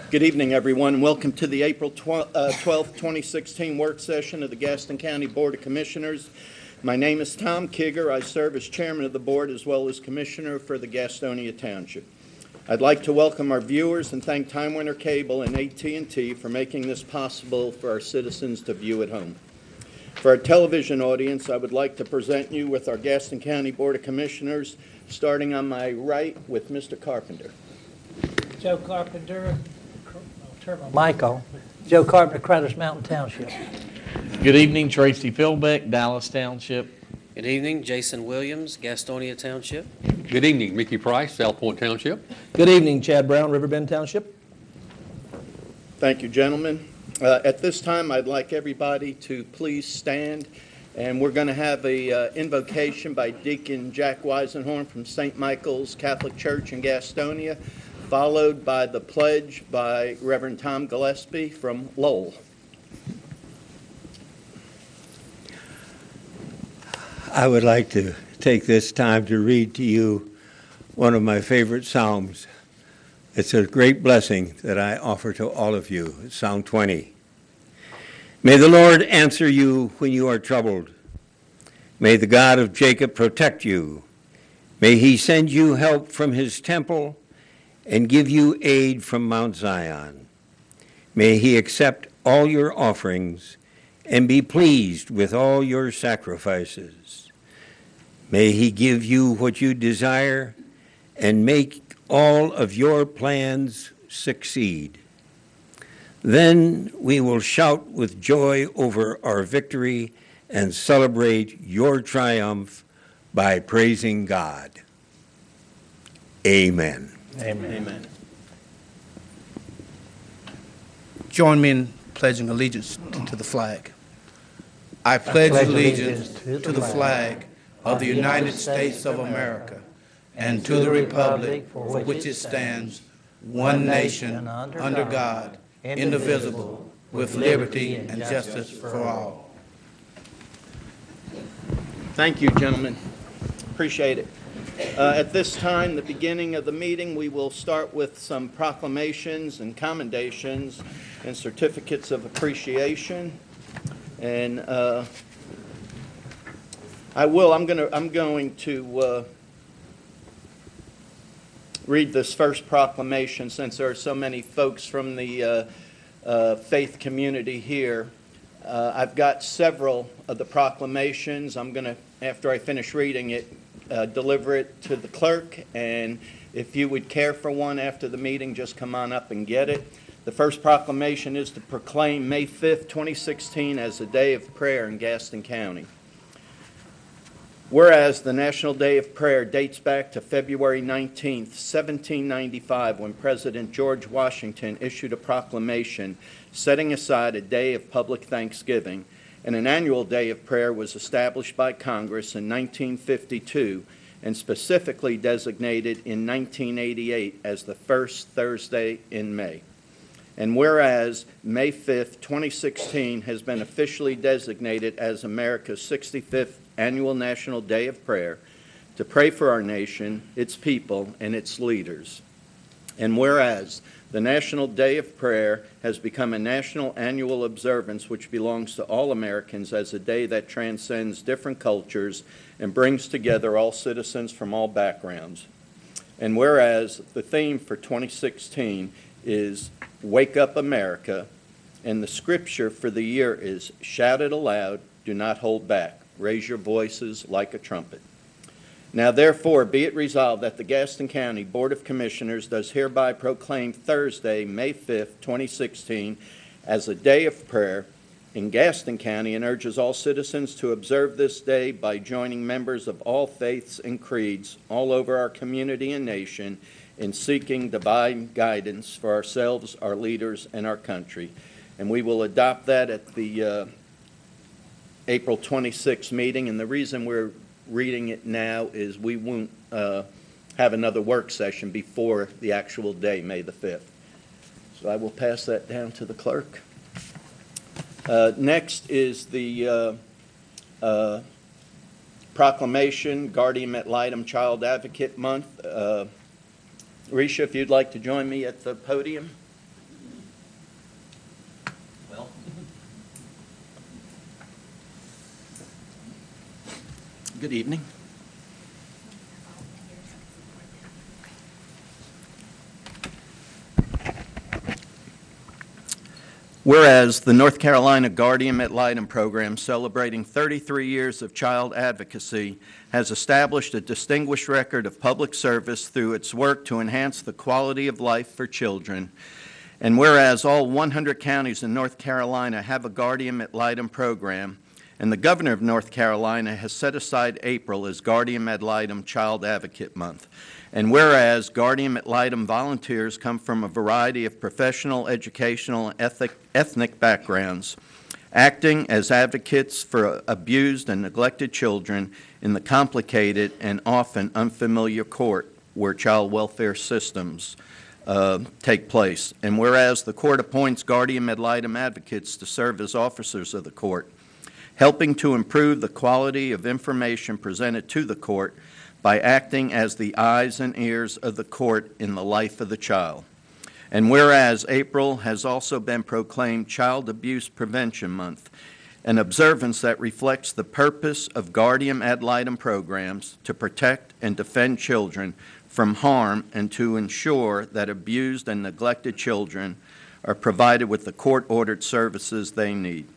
Good evening, everyone. Welcome to the April 12th, 2016 work session of the Gaston County Board of Commissioners. My name is Tom Kigger. I serve as chairman of the board as well as commissioner for the Gastonia Township. I'd like to welcome our viewers and thank Time Warner Cable and AT&T for making this possible for our citizens to view at home. For our television audience, I would like to present you with our Gaston County Board of Commissioners, starting on my right with Mr. Carpenter. Joe Carpenter, Michael. Joe Carpenter, Crowder's Mountain Township. Good evening, Tracy Philbeck, Dallas Township. Good evening, Jason Williams, Gastonia Township. Good evening, Mickey Price, South Point Township. Good evening, Chad Brown, Riverbend Township. Thank you, gentlemen. At this time, I'd like everybody to please stand, and we're going to have a invocation by Deacon Jack Weisenhorn from St. Michael's Catholic Church in Gastonia, followed by the pledge by Reverend Tom Gillespie from Lowell. I would like to take this time to read to you one of my favorite psalms. It's a great blessing that I offer to all of you. It's Psalm 20. May the Lord answer you when you are troubled. May the God of Jacob protect you. May he send you help from his temple and give you aid from Mount Zion. May he accept all your offerings and be pleased with all your sacrifices. May he give you what you desire and make all of your plans succeed. Then we will shout with joy over our victory and celebrate your triumph by praising God. Amen. Amen. Amen. Join me in pledging allegiance to the flag. I pledge allegiance to the flag of the United States of America and to the republic for which it stands, one nation, under God, indivisible, with liberty and justice for all. Thank you, gentlemen. Appreciate it. At this time, the beginning of the meeting, we will start with some proclamations and commendations and certificates of appreciation. And I'm going to read this first proclamation since there are so many folks from the faith community here. I've got several of the proclamations. I'm going to, after I finish reading it, deliver it to the clerk, and if you would care for one after the meeting, just come on up and get it. The first proclamation is to proclaim May 5th, 2016 as a day of prayer in Gaston County. Whereas the National Day of Prayer dates back to February 19th, 1795, when President George Washington issued a proclamation setting aside a day of public thanksgiving, and an annual day of prayer was established by Congress in 1952 and specifically designated in 1988 as the first Thursday in May. And whereas May 5th, 2016 has been officially designated as America's 65th Annual National Day of Prayer to pray for our nation, its people, and its leaders. And whereas the National Day of Prayer has become a national annual observance which belongs to all Americans as a day that transcends different cultures and brings together all citizens from all backgrounds. And whereas the theme for 2016 is Wake Up America, and the scripture for the year is Shout it aloud, do not hold back. Raise your voices like a trumpet. Now, therefore, be it resolved that the Gaston County Board of Commissioners does hereby proclaim Thursday, May 5th, 2016, as a day of prayer in Gaston County and urges all citizens to observe this day by joining members of all faiths and creeds all over our community and nation in seeking divine guidance for ourselves, our leaders, and our country. And we will adopt that at the April 26th meeting, and the reason we're reading it now is we won't have another work session before the actual day, May the 5th. So I will pass that down to the clerk. Next is the proclamation, Guardian Ad Litem Child Advocate Month. Risha, if you'd like to join me at the podium. Good evening. Whereas the North Carolina Guardian Ad Litem program, celebrating 33 years of child advocacy, has established a distinguished record of public service through its work to enhance the quality of life for children. And whereas all 100 counties in North Carolina have a Guardian Ad Litem program, and the Governor of North Carolina has set aside April as Guardian Ad Litem Child Advocate Month. And whereas Guardian Ad Litem volunteers come from a variety of professional, educational, and ethnic backgrounds, acting as advocates for abused and neglected children in the complicated and often unfamiliar court where child welfare systems take place. And whereas the court appoints Guardian Ad Litem advocates to serve as officers of the court, helping to improve the quality of information presented to the court by acting as the eyes and ears of the court in the life of the child. And whereas April has also been proclaimed Child Abuse Prevention Month, an observance that reflects the purpose of Guardian Ad Litem programs to protect and defend children from harm and to ensure that abused and neglected children are provided with the court-ordered services they need.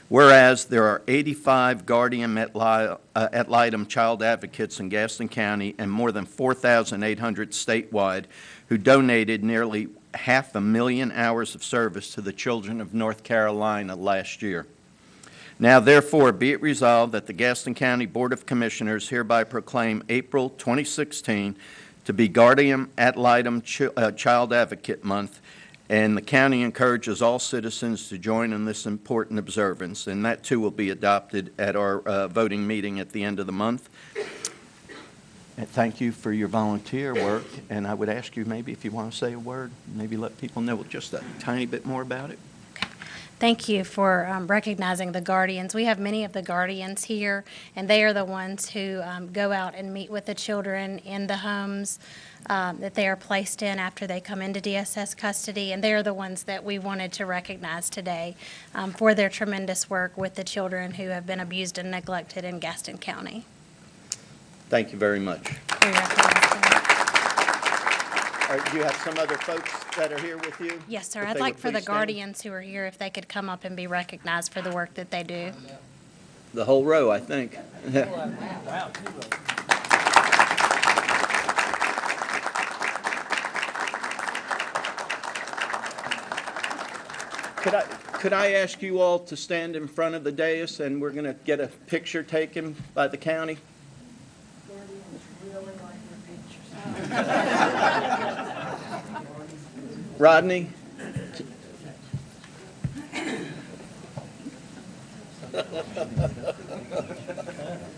Whereas there are 85 Guardian Ad Litem child advocates in Gaston County and more than 4,800 statewide who donated nearly 500,000 hours of service to the children of North Carolina last year. Now, therefore, be it resolved that the Gaston County Board of Commissioners hereby proclaim April 2016 to be Guardian Ad Litem Child Advocate Month, and the county encourages all citizens to join in this important observance, and that too will be adopted at our voting meeting at the end of the month. And thank you for your volunteer work, and I would ask you maybe if you want to say a word, maybe let people know just a tiny bit more about it. Thank you for recognizing the guardians. We have many of the guardians here, and they are the ones who go out and meet with the children in the homes that they are placed in after they come into DSS custody, and they are the ones that we wanted to recognize today for their tremendous work with the children who have been abused and neglected in Gaston County. Thank you very much. For your recognition. Do you have some other folks that are here with you? Yes, sir. If I'd they like would for the please stand. guardians who are here, if they could come up and be recognized for the work that they do. The whole row, I think. Could I ask you all to stand in front of the dais, and we're going to get a picture taken by the county? Rodney?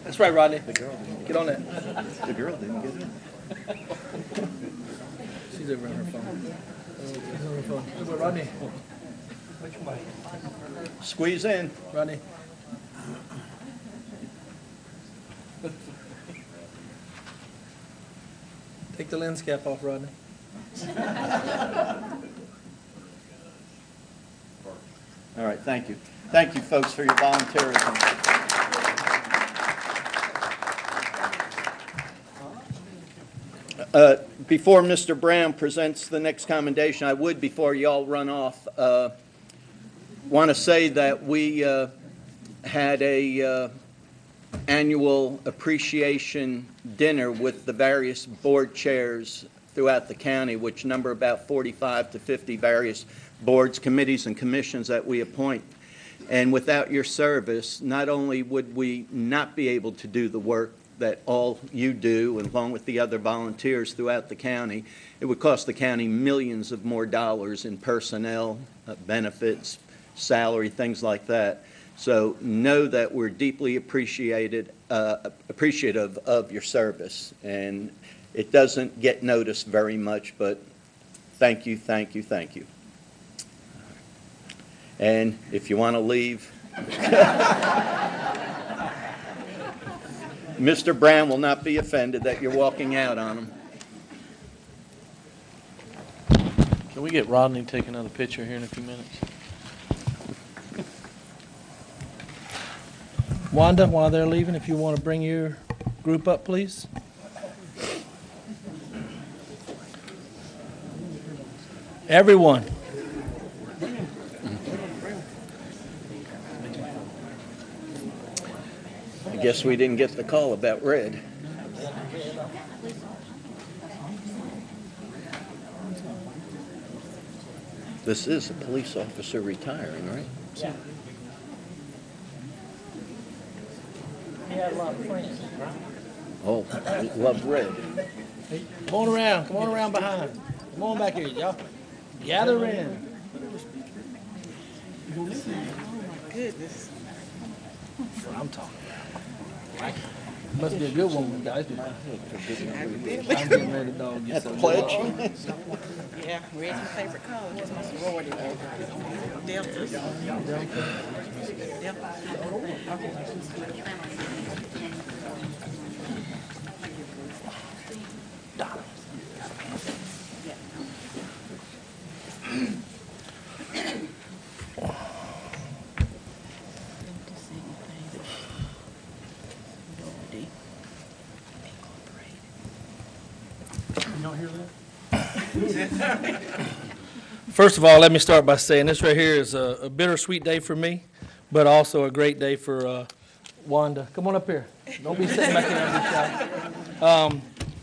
That's right, Rodney. Get on that. The girl didn't get it. She's over on her phone. Over, Rodney. Which way? Squeeze in. Rodney. Take the lens cap off, Rodney. All right, thank you. Thank you, folks, for your volunteerism. Before Mr. Brown presents the next commendation, I would, before you all run off, want to say that we had a annual appreciation dinner with the various board chairs throughout the county, which number about 45 to 50 various boards, committees, and commissions that we appoint. And without your service, not only would we not be able to do the work that all you do, along with the other volunteers throughout the county, it would cost the county millions of more dollars in personnel, benefits, salary, things like that. So know that we're deeply appreciative of your service. And it doesn't get noticed very much, but thank you, thank you, thank you. And if you want to leave, Mr. Brown will not be offended that you're walking out on him. Can we get Rodney to take another picture here in a few minutes? Wanda, while they're leaving, if you want to bring your group up, please. Everyone. I guess we didn't get the call about red. This is a police officer retiring, right? Yeah. He had a lot of friends. Oh, love red. Come on around behind. Come on back here, y'all. Gather in. Goodness. That's what I'm talking about. Must be a good one, guys. I'm getting ready to dog you At the some. pledge? Yeah, red's my favorite color. That's my sorority logo. Deltas. First of all, let me start by saying this right here is a bittersweet day for me, but also a great day for Wanda. Come on up here. Don't be sitting back there and be shy.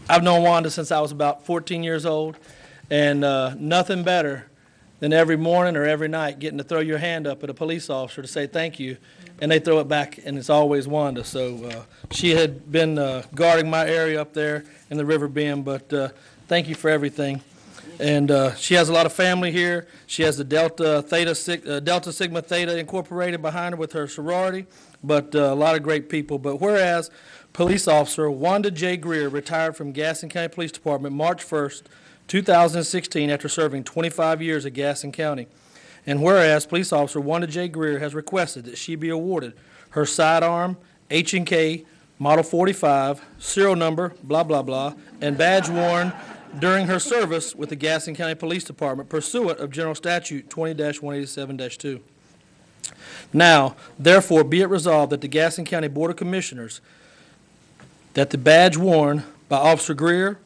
I've known Wanda since I was about 14 years old, and nothing better than every morning or every night getting to throw your hand up at a police officer to say thank you, and they throw it back, and it's always Wanda. So she had been guarding my area up there in the River Bend, but thank you for everything. And she has a lot of family here. She has the Delta Sigma Theta Incorporated behind her with her sorority, but a lot of great people. But whereas Police Officer Wanda J. Grier retired from Gaston County Police Department March 1st, 2016 after serving 25 years at Gaston County. And whereas Police Officer Wanda J. Grier has requested that she be awarded her sidearm, H&K, Model 45, serial number, blah, blah, blah, and badge worn during her service with the Gaston County Police Department pursuant of General Statute 20-187-2. Now, therefore, be it resolved that the Gaston County Board of Commissioners, that the badge worn by Officer Grier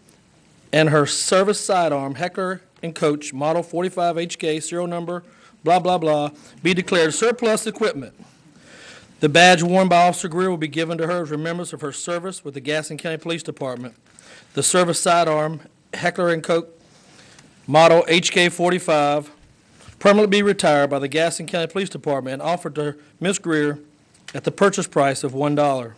and her service sidearm, Heckler & Koch, Model 45 HK, serial number, blah, blah, blah, be declared surplus equipment. The badge worn by Officer Grier will be given to her as remembrance of her service with the Gaston County Police Department. The service sidearm, Heckler & Koch, Model HK45, permanently be retired by the Gaston County Police Department and offered to Ms. Grier at the purchase price of $1.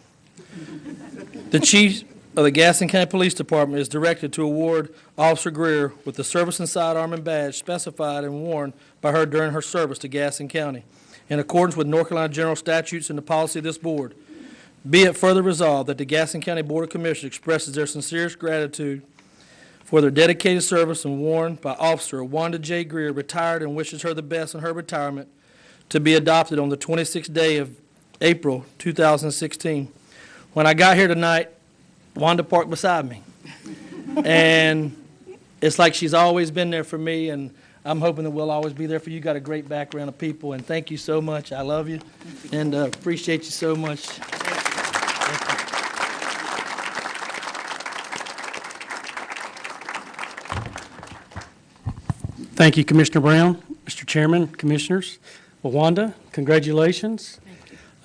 The Chief of the Gaston County Police Department is directed to award Officer Grier with the service and sidearm and badge specified and worn by her during her service to Gaston County, in accordance with North Carolina general statutes and the policy of this board. Be it further resolved that the Gaston County Board of Commissioners expresses their sincerest gratitude for their dedicated service and worn by Officer Wanda J. Grier, retired, and wishes her the best in her retirement, to be adopted on the 26th day of April 2016. When I got here tonight, Wanda parked beside me. And it's like she's always been there for me, and I'm hoping that we'll always be there for you. You got a great background of people, and thank you so much. I love you and appreciate you so much. Thank you, Commissioner Brown, Mr. Chairman, Commissioners. Well, Wanda, congratulations.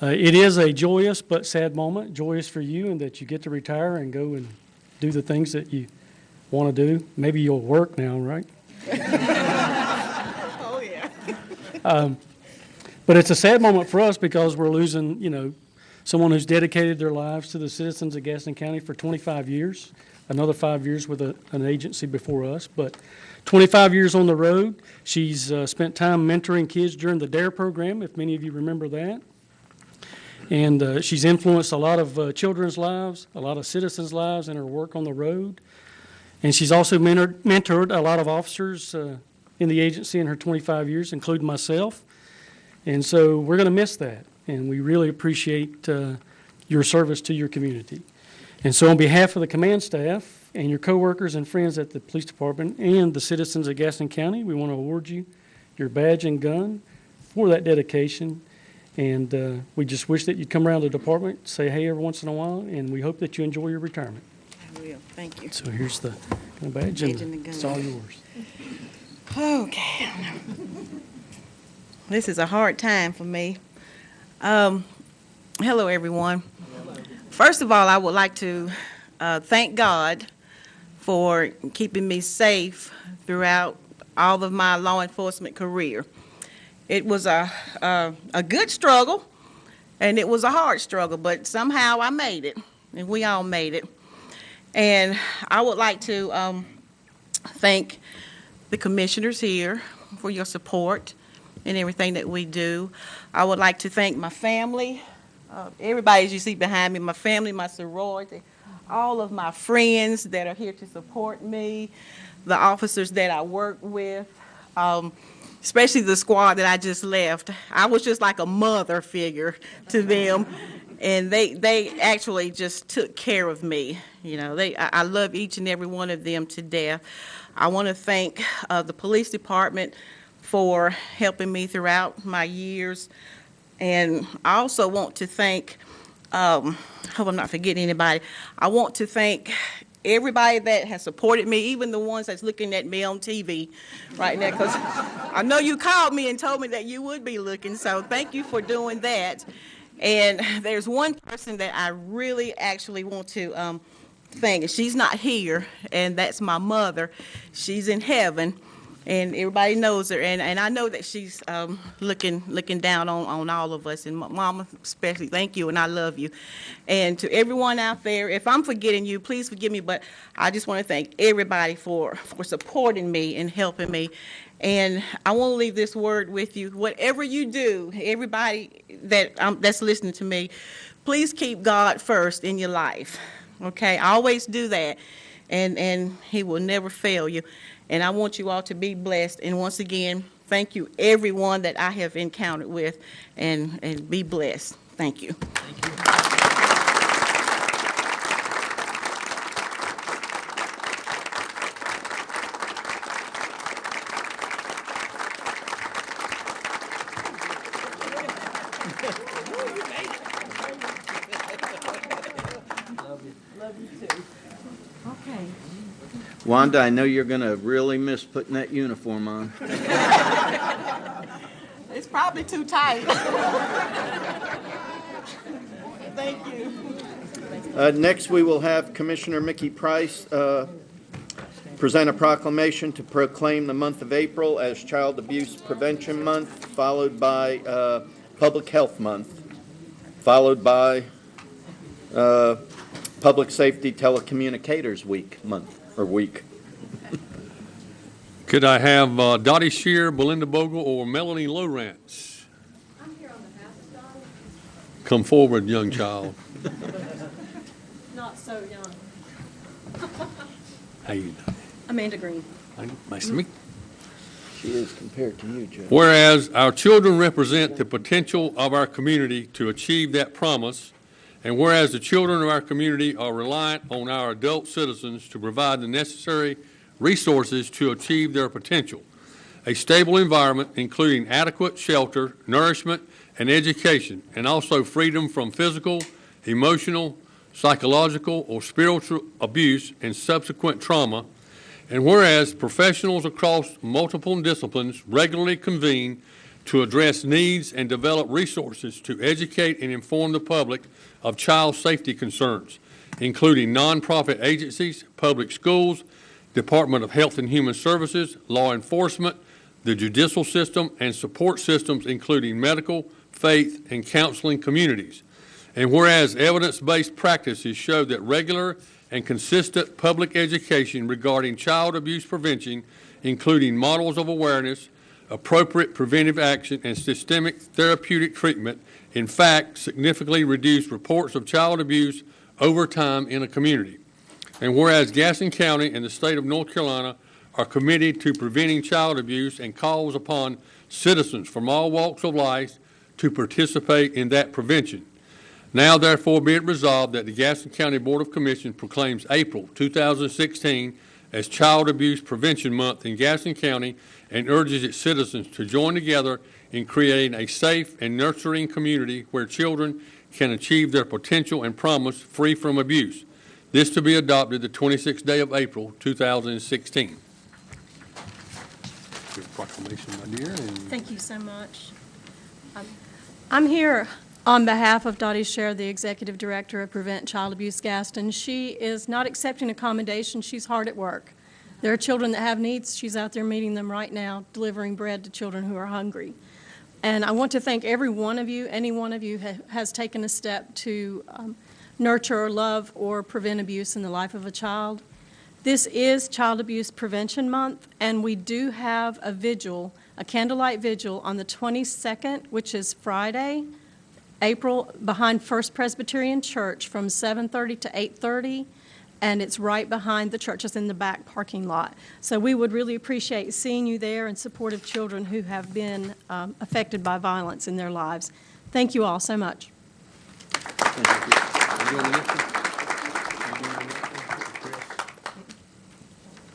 It is a joyous but sad moment. Joyous for you, and that you get to retire and go and do the things that you want to do. Maybe you'll work now, right? Oh, yeah. But it's a sad moment for us because we're losing, someone who's dedicated their lives to the citizens of Gaston County for 25 years, another 5 years with an agency before us. But 25 years on the road. She's spent time mentoring kids during the DARE program, if many of you remember that. And she's influenced a lot of children's lives, a lot of citizens' lives in her work on the road. And she's also mentored a lot of officers in the agency in her 25 years, including myself. And so we're going to miss that. And we really appreciate your service to your community. And so on behalf of the command staff and your coworkers and friends at the police department and the citizens of Gaston County, we want to award you your badge and gun for that dedication And we just wish that you'd come around the department, say hey every once in a while, and we hope that you enjoy your retirement. I will, thank you. So here's the badge, Badge and and the gun. it's all yours. Okay. This is a hard time for me. Hello, everyone. First of all, I would like to thank God for keeping me safe throughout all of my law enforcement career. It was a good struggle, and it was a hard struggle, but somehow I made it, and we all made it. And I would like to thank the commissioners here for your support and everything that we do. I would like to thank my family, everybody as you see behind me, my family, my sorority, all of my friends that are here to support me, the officers that I work with, especially the squad that I just left. I was just like a mother figure to them, and they actually just took care of me. You know, I love each and every one of them to death. I want to thank the police department for helping me throughout my years. And I also want to thank, hope I'm not forgetting anybody, I want to thank everybody that has supported me, even the ones that's looking at me on TV right now, because I know you called me and told me that you would be looking, so thank you for doing that. And there's one person that I really actually want to thank, and she's not here, and that's my mother. She's in heaven, and everybody knows her, and I know that she's looking down on all of us, and Mama especially, thank you, and I love you. And to everyone out there, if I'm forgetting you, please forgive me, but I just want to thank everybody for supporting me and helping me. And I want to leave this word with you. Whatever you do, everybody that's listening to me, please keep God first in your life, okay? Always do that, and He will never fail you. And I want you all to be blessed. And once again, thank you, everyone that I have encountered with, and be blessed. Thank you. Thank you. Okay. Wanda, I know you're going to really miss putting that uniform on. It's probably too tight. Thank you. Next, we will have Commissioner Mickey Price present a proclamation to proclaim the month of April as Child Abuse Prevention Month, followed by Public Health Month, followed by Public Safety Telecommunicators Week. Could I have Dottie Shear, Belinda Bogle, or Melanie Lowrance? I'm here on behalf of Dottie. Come forward, young child. Not so young. How you doing? Amanda Green. Nice to meet you. She is compared to you, Joe. Whereas our children represent the potential of our community to achieve that promise, and whereas the children of our community are reliant on our adult citizens to provide the necessary resources to achieve their potential, a stable environment including adequate shelter, nourishment, and education, and also freedom from physical, emotional, psychological, or spiritual abuse and subsequent trauma. And whereas professionals across multiple disciplines regularly convene to address needs and develop resources to educate and inform the public of child safety concerns, including nonprofit agencies, public schools, Department of Health and Human Services, law enforcement, the judicial system, and support systems including medical, faith, and counseling communities. And whereas evidence-based practices show that regular and consistent public education regarding child abuse prevention, including models of awareness, appropriate preventive action, and systemic therapeutic treatment, in fact, significantly reduce reports of child abuse over time in a community. And whereas Gaston County and the state of North Carolina are committed to preventing child abuse and calls upon citizens from all walks of life to participate in that prevention. Now, therefore, be it resolved that the Gaston County Board of Commissioners proclaims April 2016 as Child Abuse Prevention Month in Gaston County and urges its citizens to join together in creating a safe and nurturing community where children can achieve their potential and promise free from abuse. This to be adopted the 26th day of April, 2016. Your proclamation, my dear. Thank you so much. I'm here on behalf of Dottie Sher, the Executive Director of Prevent Child Abuse Gaston. She is not accepting accommodation. She's hard at work. There are children that have needs. She's out there meeting them right now, delivering bread to children who are hungry. And I want to thank every one of you, any one of you has taken a step to nurture or love or prevent abuse in the life of a child. This is Child Abuse Prevention Month, and we do have a vigil, a candlelight vigil on the 22nd, which is Friday, April, behind First Presbyterian Church from 7:30 to 8:30, and it's right behind the church. It's in the back parking lot. So we would really appreciate seeing you there in support of children who have been affected by violence in their lives. Thank you all so much.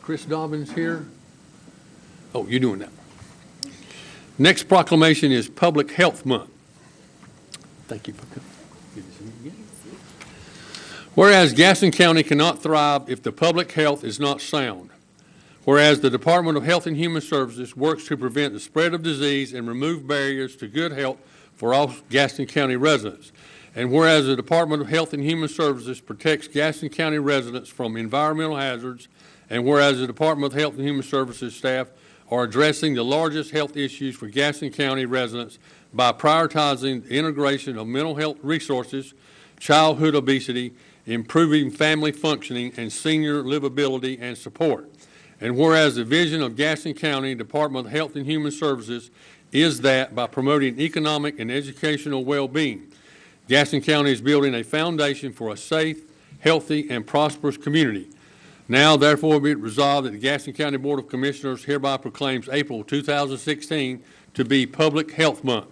Chris Dobbins here. Oh, you're doing that. Next proclamation is Public Health Month. Thank you for coming. Whereas Gaston County cannot thrive if the public health is not sound. Whereas the Department of Health and Human Services works to prevent the spread of disease and remove barriers to good health for all Gaston County residents. And whereas the Department of Health and Human Services protects Gaston County residents from environmental hazards, and whereas the Department of Health and Human Services staff are addressing the largest health issues for Gaston County residents by prioritizing the integration of mental health resources, childhood obesity, improving family functioning, and senior livability and support. And whereas the vision of Gaston County Department of Health and Human Services is that by promoting economic and educational well-being, Gaston County is building a foundation for a safe, healthy, and prosperous community. Now, therefore, be it resolved that the Gaston County Board of Commissioners hereby proclaims April 2016 to be Public Health Month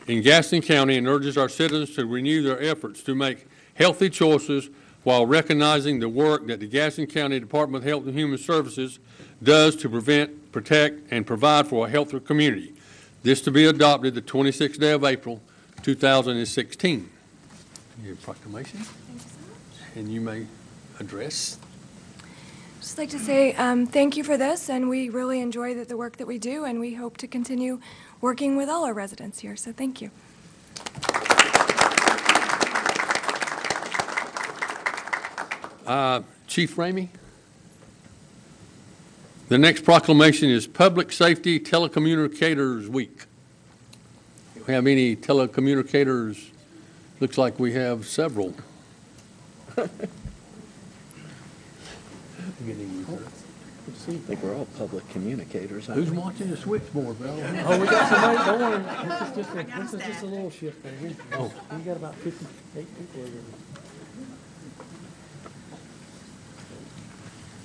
in Gaston County and urges our citizens to renew their efforts to make healthy choices while recognizing the work that the Gaston County Department of Health and Human Services does to prevent, protect, and provide for a healthier community. This to be adopted the 26th day of April, 2016. Your proclamation. Thank you so much. And you may address. Just like to say thank you for this, and we really enjoy the work that we do, and we hope to continue working with all our residents here, so thank you. Chief Ramey. The next proclamation is Public Safety Telecommunicators Week. Do we have any telecommunicators? Looks like we have several. I think we're all public communicators. Who's watching the switchboard, bro? Oh, we got somebody, don't worry, this is just a little shift there. Oh. We got about 58 people over there.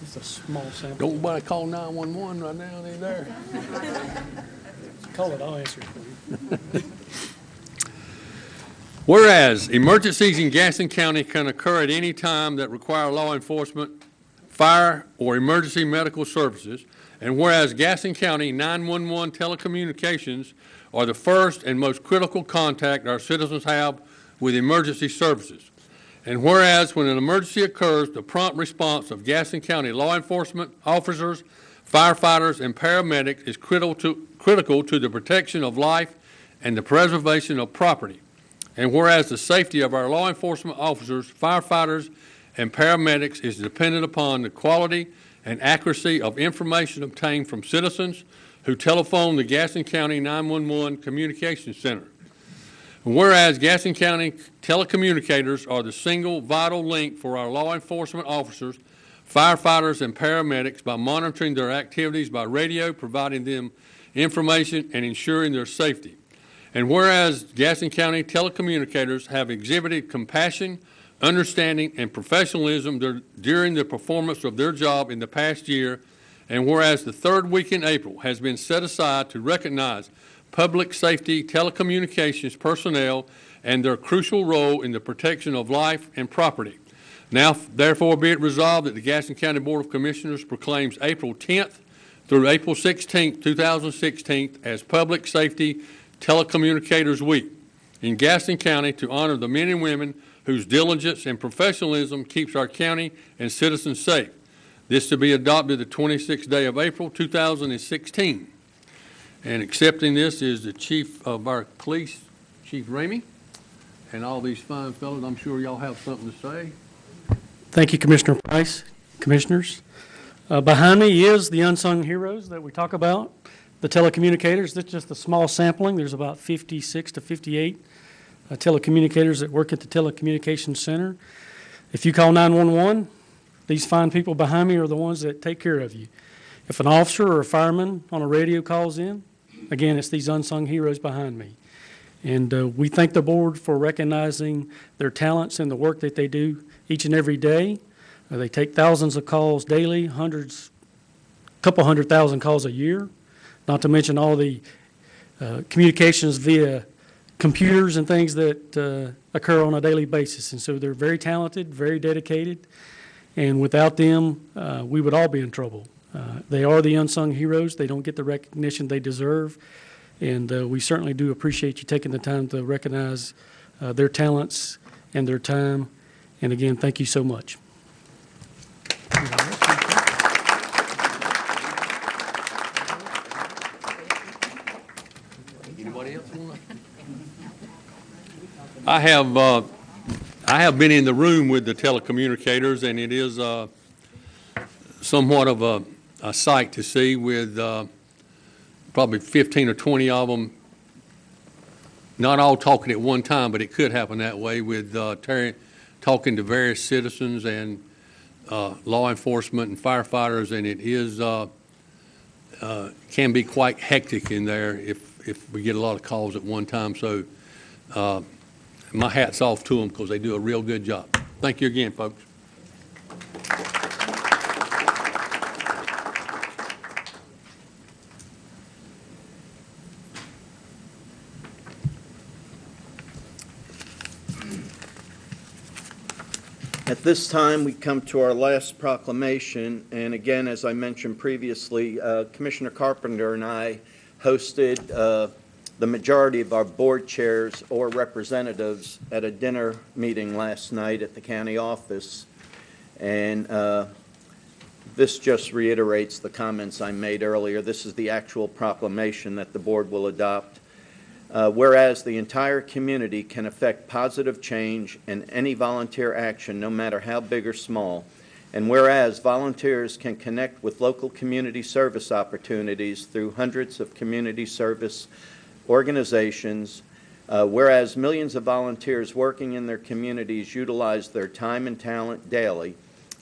Just a small sample. Don't nobody call 911 right now, they there. Call it, I'll answer it for you. Whereas emergencies in Gaston County can occur at any time that require law enforcement, fire, or emergency medical services, and whereas Gaston County 911 telecommunications are the first and most critical contact our citizens have with emergency services. And whereas when an emergency occurs, the prompt response of Gaston County law enforcement officers, firefighters, and paramedics is critical to the protection of life and the preservation of property. And whereas the safety of our law enforcement officers, firefighters, and paramedics is dependent upon the quality and accuracy of information obtained from citizens who telephone the Gaston County 911 Communications Center. Whereas Gaston County telecommunicators are the single vital link for our law enforcement officers, firefighters, and paramedics by monitoring their activities by radio, providing them information, and ensuring their safety. And whereas Gaston County telecommunicators have exhibited compassion, understanding, and professionalism during the performance of their job in the past year, and whereas the third week in April has been set aside to recognize public safety telecommunications personnel and their crucial role in the protection of life and property. Now, therefore, be it resolved that the Gaston County Board of Commissioners proclaims April 10th through April 16th, 2016 as Public Safety Telecommunicators Week in Gaston County to honor the men and women whose diligence and professionalism keeps our county and citizens safe. This to be adopted the 26th day of April, 2016. And accepting this is the Chief of our Police, Chief Ramey, and all these fine fellows. I'm sure y'all have something to say. Thank you, Commissioner Price. Commissioners. Behind me is the unsung heroes that we talk about, the telecommunicators. This is just a small sampling. There's about 56 to 58 telecommunicators that work at the Telecommunications Center. If you call 911, these fine people behind me are the ones that take care of you. If an officer or a fireman on a radio calls in, again, it's these unsung heroes behind me. And we thank the board for recognizing their talents and the work that they do each and every day. They take thousands of calls daily, couple 100,000 calls a year, not to mention all the communications via computers and things that occur on a daily basis. And so they're very talented, very dedicated, and without them, we would all be in trouble. They are the unsung heroes. They don't get the recognition they deserve, and we certainly do appreciate you taking the time to recognize their talents and their time. And again, thank you so much. Anybody else want to? I have been in the room with the telecommunicators, and it is somewhat of a sight to see with probably 15 or 20 of them, not all talking at one time, but it could happen that way with talking to various citizens and law enforcement and firefighters, and it is can be quite hectic in there if we get a lot of calls at one time. So my hat's off to them because they do a real good job. Thank you again, folks. At this time, we come to our last proclamation, and again, as I mentioned previously, Commissioner Carpenter and I hosted the majority of our board chairs or representatives at a dinner meeting last night at the county office, and this just reiterates the comments I made earlier. This is the actual proclamation that the board will adopt. Whereas the entire community can affect positive change in any volunteer action, no matter how big or small, and whereas volunteers can connect with local community service opportunities through hundreds of community service organizations, whereas millions of volunteers working in their communities utilize their time and talent daily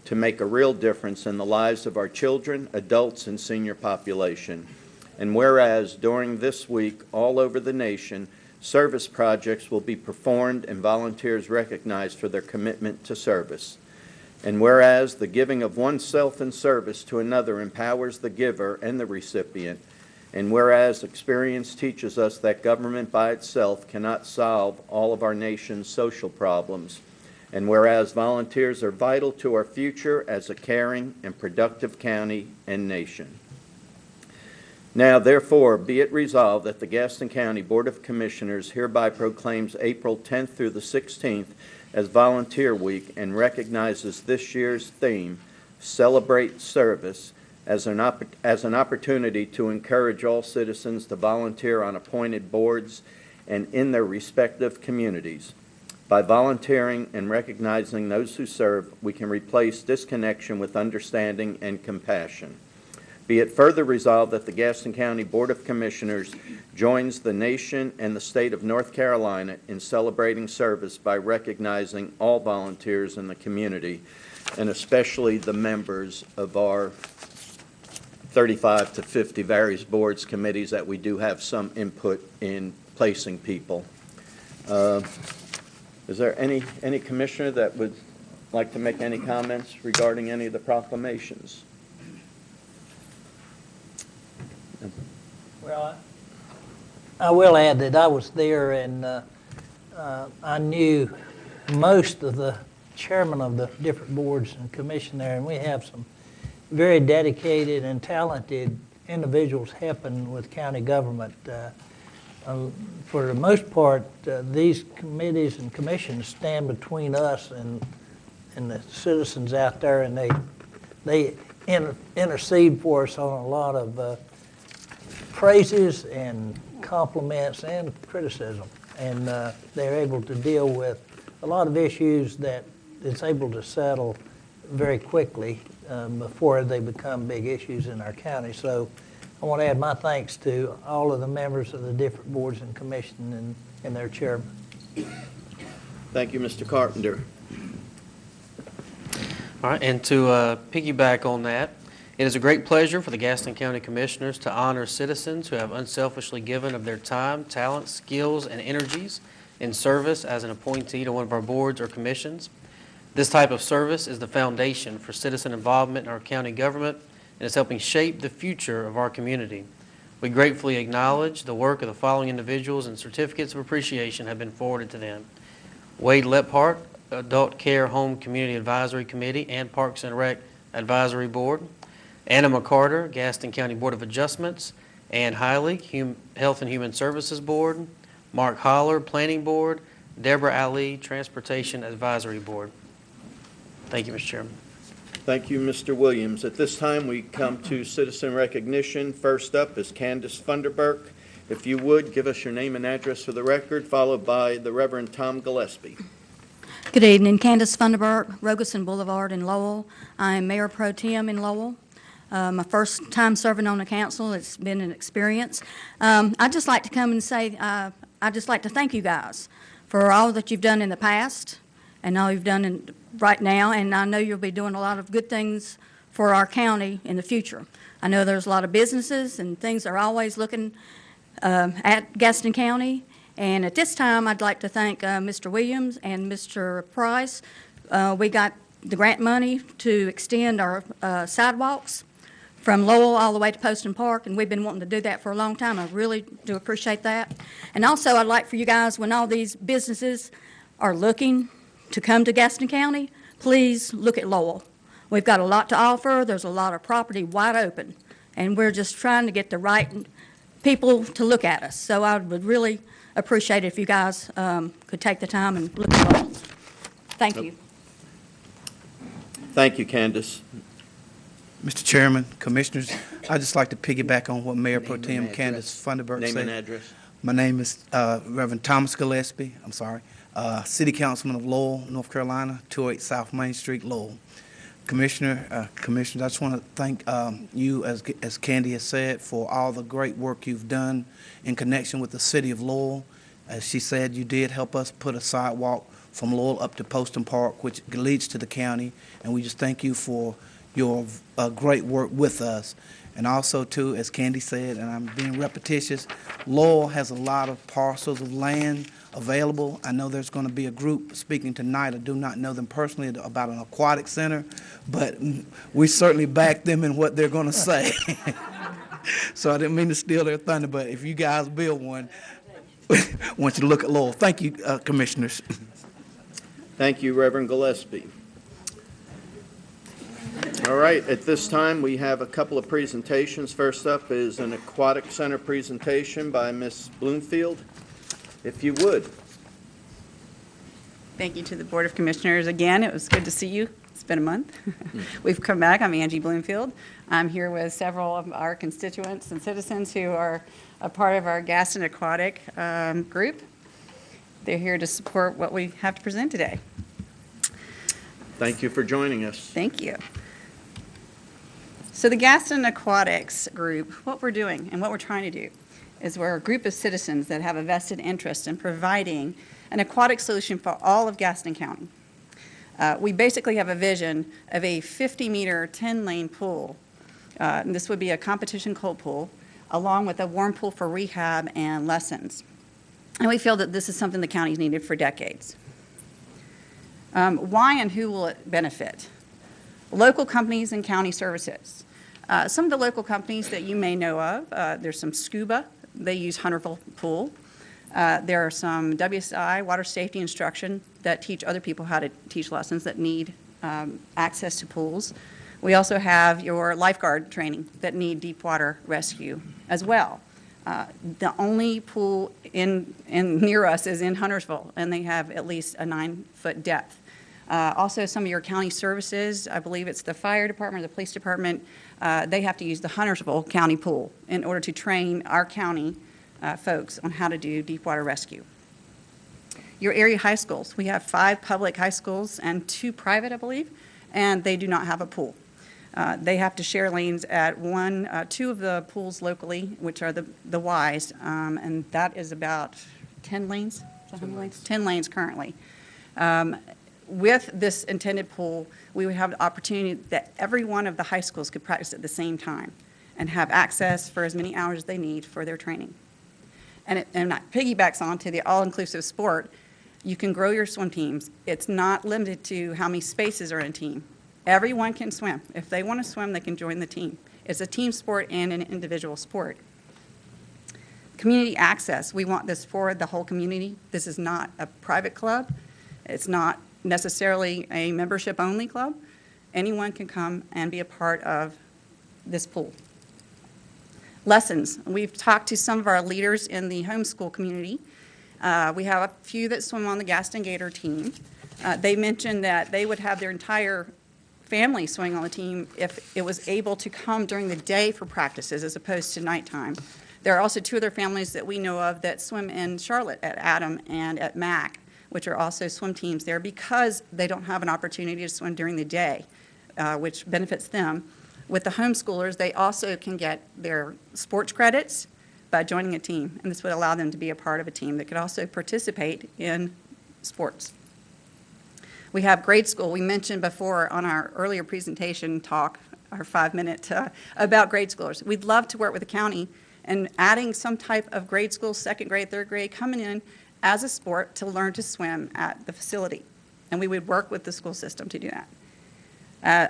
to make a real difference in the lives of our children, adults, and senior population. And whereas during this week, all over the nation, service projects will be performed and volunteers recognized for their commitment to service. And whereas the giving of oneself in service to another empowers the giver and the recipient, and whereas experience teaches us that government by itself cannot solve all of our nation's social problems, and whereas volunteers are vital to our future as a caring and productive county and nation. Now, therefore, be it resolved that the Gaston County Board of Commissioners hereby proclaims April 10th through the 16th as Volunteer Week and recognizes this year's theme, Celebrate Service, as an opportunity to encourage all citizens to volunteer on appointed boards and in their respective communities. By volunteering and recognizing those who serve, we can replace disconnection with understanding and compassion. Be it further resolved that the Gaston County Board of Commissioners joins the nation and the state of North Carolina in celebrating service by recognizing all volunteers in the community, and especially the members of our 35 to 50 various boards, committees that we do have some input in placing people. Is there any commissioner that would like to make any comments regarding any of the proclamations? Well, I will add that I was there, and I knew most of the chairman of the different boards and commission there, and we have some very dedicated and talented individuals helping with county government. For the most part, these committees and commissions stand between us and the citizens out there, and they intercede for us on a lot of praises and compliments and criticism, and they're able to deal with a lot of issues that it's able to settle very quickly before they become big issues in our county. So I want to add my thanks to all of the members of the different boards and commissions and their chairman. Thank you, Mr. Carpenter. All right, and to piggyback on that, it is a great pleasure for the Gaston County Commissioners to honor citizens who have unselfishly given of their time, talent, skills, and energies in service as an appointee to one of our boards or commissions. This type of service is the foundation for citizen involvement in our county government and is helping shape the future of our community. We gratefully acknowledge the work of the following individuals, and certificates of appreciation have been forwarded to them. Wade Lephart, Adult Care Home Community Advisory Committee and Parks and Rec Advisory Board. Anna McCarter, Gaston County Board of Adjustments. Ann Hiley, Health and Human Services Board. Mark Holler, Planning Board. Deborah Ali, Transportation Advisory Board. Thank you, Mr. Chairman. Thank you, Mr. Williams. At this time, we come to citizen recognition. First up is Candace Funderburk. If you would, give us your name and address for the record, followed by the Reverend Tom Gillespie. Good evening. Candace Funderburk, Rogerson Boulevard in Lowell. I am Mayor Pro Tem in Lowell. My first time serving on the council. It's been an experience. I'd just like to come and say, I'd just like to thank you guys for all that you've done in the past and all you've done right now, and I know you'll be doing a lot of good things for our county in the future. I know there's a lot of businesses and things are always looking at Gaston County, and at this time I'd like to thank Mr. Williams and Mr. Price. We got the grant money to extend our sidewalks from Lowell all the way to Poston Park, and we've been wanting to do that for a long time. I really do appreciate that. And also I'd like for you guys, when all these businesses are looking to come to Gaston County, please look at Lowell. We've got a lot to offer. There's a lot of property wide open, and we're just trying to get the right people to look at us. So I would really appreciate it if you guys could take the time and look at Lowell. Thank you. Thank you, Candace. Mr. Chairman, Commissioners, I'd just like to piggyback on what Mayor Pro Tem Candace Funderburk said. Name and address. My name is Reverend Thomas Gillespie, City Councilman of Lowell, North Carolina, 208 South Main Street, Lowell. Commissioners, I just want to thank you, as Candy has said, for all the great work you've done in connection with the city of Lowell. As she said, you did help us put a sidewalk from Lowell up to Poston Park, which leads to the county, and we just thank you for your great work with us. And also, too, as Candy said, and I'm being repetitious, Lowell has a lot of parcels of land available. I know there's going to be a group speaking tonight. I do not know them personally about an aquatic center, but we certainly back them in what they're going to say. So I didn't mean to steal their thunder, but if you guys build one, I want you to look at Lowell. Thank you, Commissioners. Thank you, Reverend Gillespie. All right, at this time, we have a couple of presentations. First up is an aquatic center presentation by Ms. Bloomfield. If you would. Thank you to the Board of Commissioners again. It was good to see you. It's been a month. We've come back. I'm Angie Bloomfield. I'm here with several of our constituents and citizens who are a part of our Gaston Aquatic group. They're here to support what we have to present today. Thank you for joining us. Thank you. So the Gaston Aquatics group, what we're doing and what we're trying to do is we're a group of citizens that have a vested interest in providing an aquatic solution for all of Gaston County. We basically have a vision of a 50-meter, 10-lane pool. And this would be a competition cold pool, along with a warm pool for rehab and lessons. And we feel that this is something the county's needed for decades. Why and who will it benefit? Local companies and county services. Some of the local companies that you may know of, there's some Scuba. They use Hunterville Pool. There are some WSI, water safety instruction, that teach other people how to teach lessons that need access to pools. We also have your lifeguard training that need deep water rescue as well. The only pool near us is in Huntersville, and they have at least a 9-foot depth. Also, some of your county services, I believe it's the fire department, the police department, they have to use the Huntersville County pool in order to train our county folks on how to do deep water rescue. Your area high schools, we have 5 public high schools and 2 private, I believe, and they do not have a pool. They have to share lanes at 2 of the pools locally, which are the Ys, and that is about 10 lanes? Is that how many lanes? 10 lanes currently. With this intended pool, we would have the opportunity that every one of the high schools could practice at the same time and have access for as many hours as they need for their training. And that piggybacks on to the all-inclusive sport. You can grow your swim teams. It's not limited to how many spaces are in a team. Everyone can swim. If they want to swim, they can join the team. It's a team sport and an individual sport. Community access, we want this for the whole community. This is not a private club. It's not necessarily a membership-only club. Anyone can come and be a part of this pool. Lessons, we've talked to some of our leaders in the homeschool community. We have a few that swim on the Gaston Gator team. They mentioned that they would have their entire family swimming on the team if it was able to come during the day for practices as opposed to nighttime. There are also 2 other families that we know of that swim in Charlotte at Adam and at Mac, which are also swim teams there because they don't have an opportunity to swim during the day, which benefits them. With the homeschoolers, they also can get their sports credits by joining a team, and this would allow them to be a part of a team that could also participate in sports. We have grade school. We mentioned before on our earlier presentation talk, our 5-minute, about grade schoolers. We'd love to work with the county and adding some type of grade school, 2nd grade, 3rd grade, coming in as a sport to learn to swim at the facility. And we would work with the school system to do that.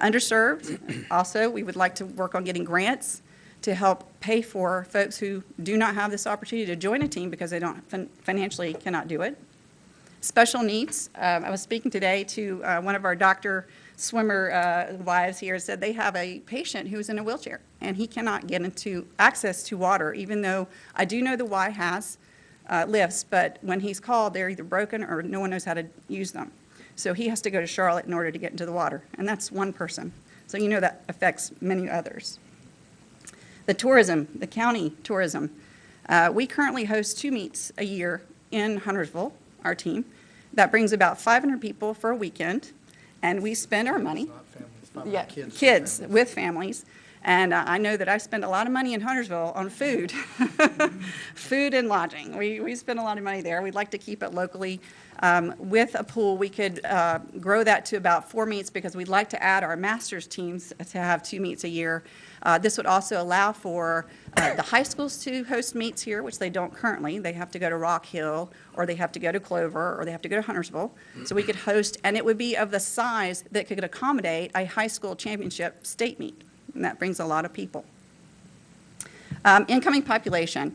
Underserved, also, we would like to work on getting grants to help pay for folks who do not have this opportunity to join a team because they don't financially cannot do it. Special needs, I was speaking today to one of our doctor swimmer wives here, said they have a patient who's in a wheelchair and he cannot get into access to water, even though I do know the Y has lifts, but when he's called, they're either broken or no one knows how to use them. So he has to go to Charlotte in order to get into the water, and that's one person. So you know that affects many others. The tourism, the county tourism. We currently host 2 meets a year in Huntersville, our team. That brings about 500 people for a weekend, and we spend our money. Yeah, kids with families. And I know that I spend a lot of money in Huntersville on food, food and lodging. We spend a lot of money there. We'd like to keep it locally. With a pool, we could grow that to about 4 meets because we'd like to add our masters teams to have 2 meets a year. This would also allow for the high schools to host meets here, which they don't currently. They have to go to Rock Hill, or they have to go to Clover, or they have to go to Huntersville. So we could host, and it would be of the size that could accommodate a high school championship state meet. And that brings a lot of people. Incoming population.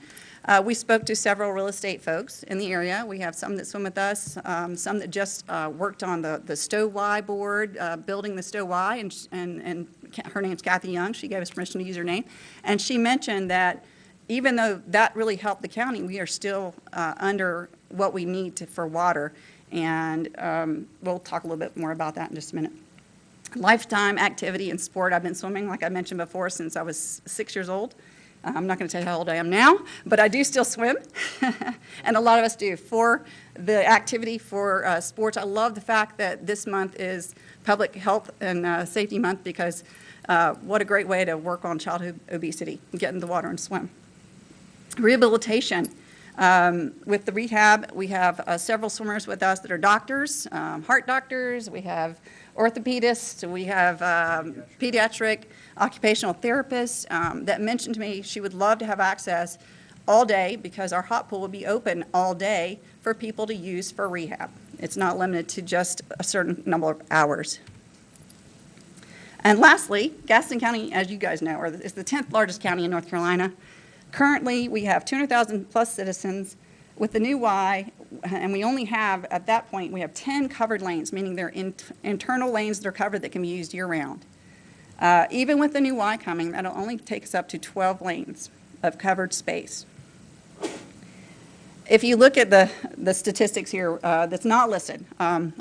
We spoke to several real estate folks in the area. We have some that swim with us, some that just worked on the Stowe Y board, building the Stowe Y, and her name's Kathy Young. She gave us permission to use her name. And she mentioned that even though that really helped the county, we are still under what we need for water. And we'll talk a little bit more about that in just a minute. Lifetime activity and sport. I've been swimming, like I mentioned before, since I was 6 years old. I'm not going to tell you how old I am now, but I do still swim, and a lot of us do. For the activity for sports, I love the fact that this month is Public Health and Safety Month because what a great way to work on childhood obesity, get in the water and swim. Rehabilitation. With the rehab, we have several swimmers with us that are doctors, heart doctors, we have orthopedists, we have pediatric occupational therapists that mentioned to me she would love to have access all day because our hot pool would be open all day for people to use for rehab. It's not limited to just a certain number of hours. And lastly, Gaston County, as you guys know, is the 10th largest county in North Carolina. Currently, we have 200,000 plus citizens. With the new Y, and we only have, at that point, we have 10 covered lanes, meaning they're internal lanes that are covered that can be used year-round. Even with the new Y coming, that'll only take us up to 12 lanes of covered space. If you look at the statistics here that's not listed,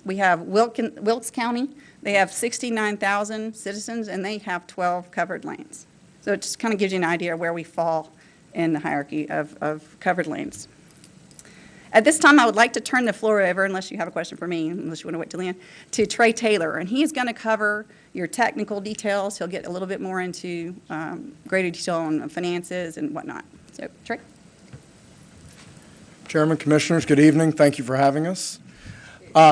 we have Wilkes County. They have 69,000 citizens, and they have 12 covered lanes. So it just kind of gives you an idea of where we fall in the hierarchy of covered lanes. At this time, I would like to turn the floor over, unless you have a question for me, unless you want to wait till the end, to Trey Taylor. And he's going to cover your technical details. He'll get a little bit more into greater detail on finances and whatnot. So, Trey. Chairman, Commissioners, good evening. Thank you for having us.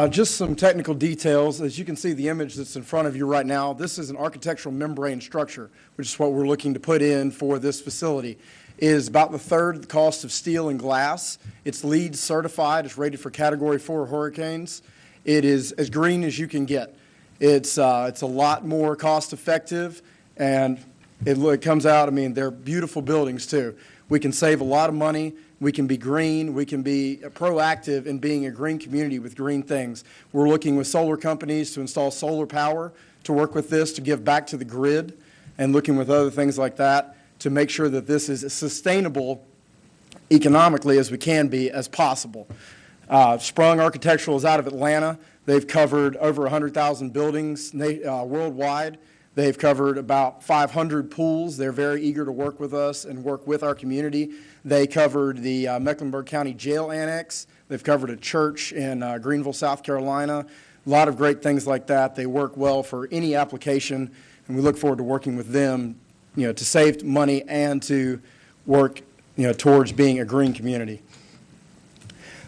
Just some technical details. As you can see, the image that's in front of you right now, this is an architectural membrane structure, which is what we're looking to put in for this facility. It is about the third of the cost of steel and glass. It's LEED certified. It's rated for Category 4 hurricanes. It is as green as you can get. It's a lot more cost effective, and it comes out, I mean, they're beautiful buildings too. We can save a lot of money. We can be green. We can be proactive in being a green community with green things. We're looking with solar companies to install solar power to work with this, to give back to the grid, and looking with other things like that to make sure that this is as sustainable economically as we can be as possible. Sprung Architectural is out of Atlanta. They've covered over 100,000 buildings worldwide. They've covered about 500 pools. They're very eager to work with us and work with our community. They covered the Mecklenburg County Jail Annex. They've covered a church in Greenville, South Carolina. A lot of great things like that. They work well for any application, and we look forward to working with them, to save money and to work, towards being a green community.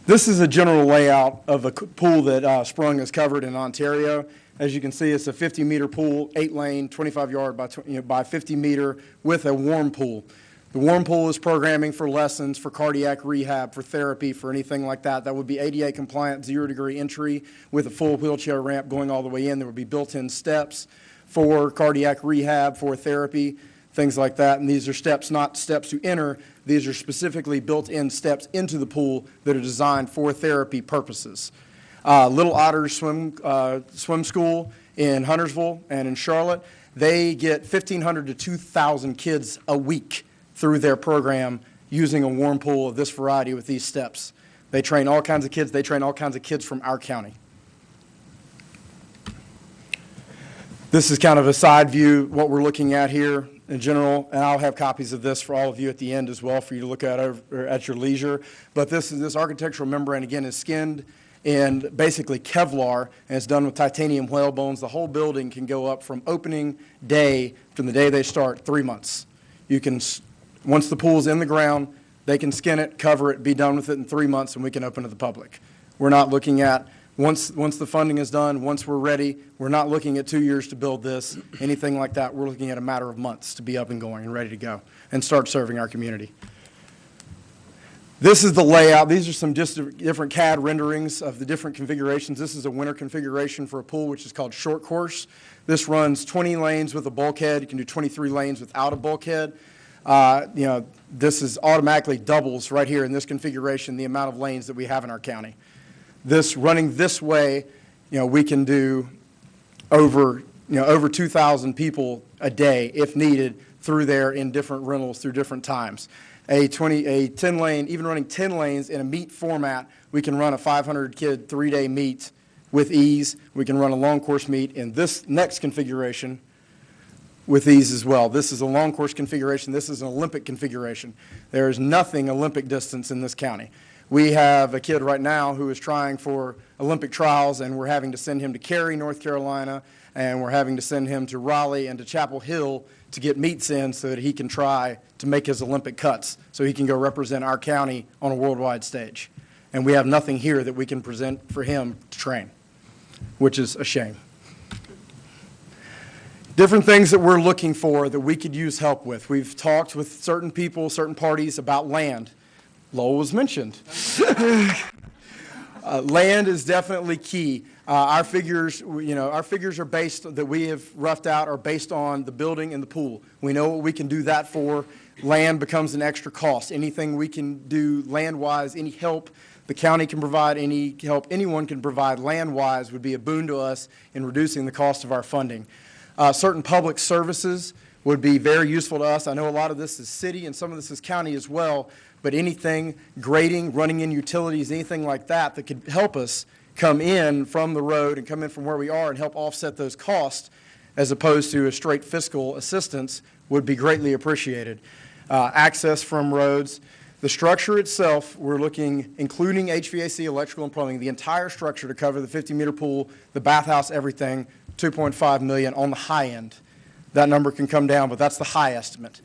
This is a general layout of a pool that Sprung has covered in Ontario. As you can see, it's a 50-meter pool, 8-lane, 25-yard by 50-meter with a warm pool. The warm pool is programming for lessons, for cardiac rehab, for therapy, for anything like that. That would be ADA compliant, 0-degree entry with a full wheelchair ramp going all the way in. There would be built-in steps for cardiac rehab, for therapy, things like that. And these are steps, not steps to enter. These are specifically built-in steps into the pool that are designed for therapy purposes. Little Otters Swim School in Huntersville and in Charlotte, they get 1,500 to 2,000 kids a week through their program using a warm pool of this variety with these steps. They train all kinds of kids. They train all kinds of kids from our county. This is kind of a side view, what we're looking at here in general, and I'll have copies of this for all of you at the end as well for you to look at at your leisure. But this architectural membrane, again, is skinned in basically Kevlar, and it's done with titanium whale bones. The whole building can go up from opening day, from the day they start, 3 months. You can, once the pool is in the ground, they can skin it, cover it, be done with it in 3 months, and we can open to the public. We're not looking at, once the funding is done, once we're ready, we're not looking at 2 years to build this, anything like that. We're looking at a matter of months to be up and going and ready to go and start serving our community. This is the layout. These are some just different CAD renderings of the different configurations. This is a winter configuration for a pool, which is called short course. This runs 20 lanes with a bulkhead. You can do 23 lanes without a bulkhead. This is automatically doubles right here in this configuration the amount of lanes that we have in our county. This running this way, we can do over 2,000 people a day if needed through there in different rentals through different times. A 10 lane, even running 10 lanes in a meet format, we can run a 500 kid 3-day meet with ease. We can run a long course meet in this next configuration with ease as well. This is a long course configuration. This is an Olympic configuration. There is nothing Olympic distance in this county. We have a kid right now who is trying for Olympic trials, and we're having to send him to Cary, North Carolina, and we're having to send him to Raleigh and to Chapel Hill to get meets in so that he can try to make his Olympic cuts so he can go represent our county on a worldwide stage. And we have nothing here that we can present for him to train, which is a shame. Different things that we're looking for that we could use help with. We've talked with certain people, certain parties about land. Lowell was mentioned. Land is definitely key. Our figures are based, that we have roughed out, are based on the building and the pool. We know what we can do that for. land becomes an extra cost. Anything we can do land-wise, any help the county can provide, any help anyone can provide land-wise would be a boon to us in reducing the cost of our funding. Certain public services would be very useful to us. I know a lot of this is city and some of this is county as well, but anything, grading, running in utilities, anything like that that could help us come in from the road and come in from where we are and help offset those costs as opposed to a straight fiscal assistance would be greatly appreciated. Access from roads. The structure itself, we're looking, including HVAC, electrical, and plumbing, the entire structure to cover the 50-meter pool, the bathhouse, everything, $2.5 million on the high end. That number can come down, but that's the high estimate.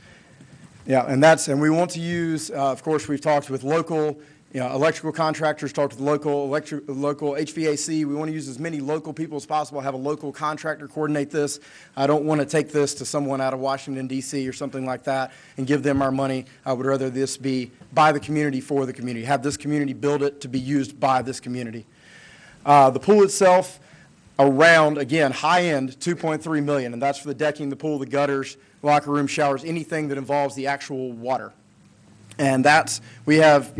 Yeah, and we want to use, of course, we've talked with local, electrical contractors, talked with local HVAC. We want to use as many local people as possible, have a local contractor coordinate this. I don't want to take this to someone out of Washington, D.C. or something like that and give them our money. I would rather this be by the community, for the community. Have this community build it to be used by this community. The pool itself, around, again, high end, $2.3 million, and that's for the decking, the pool, the gutters, locker room, showers, anything that involves the actual water. And we have,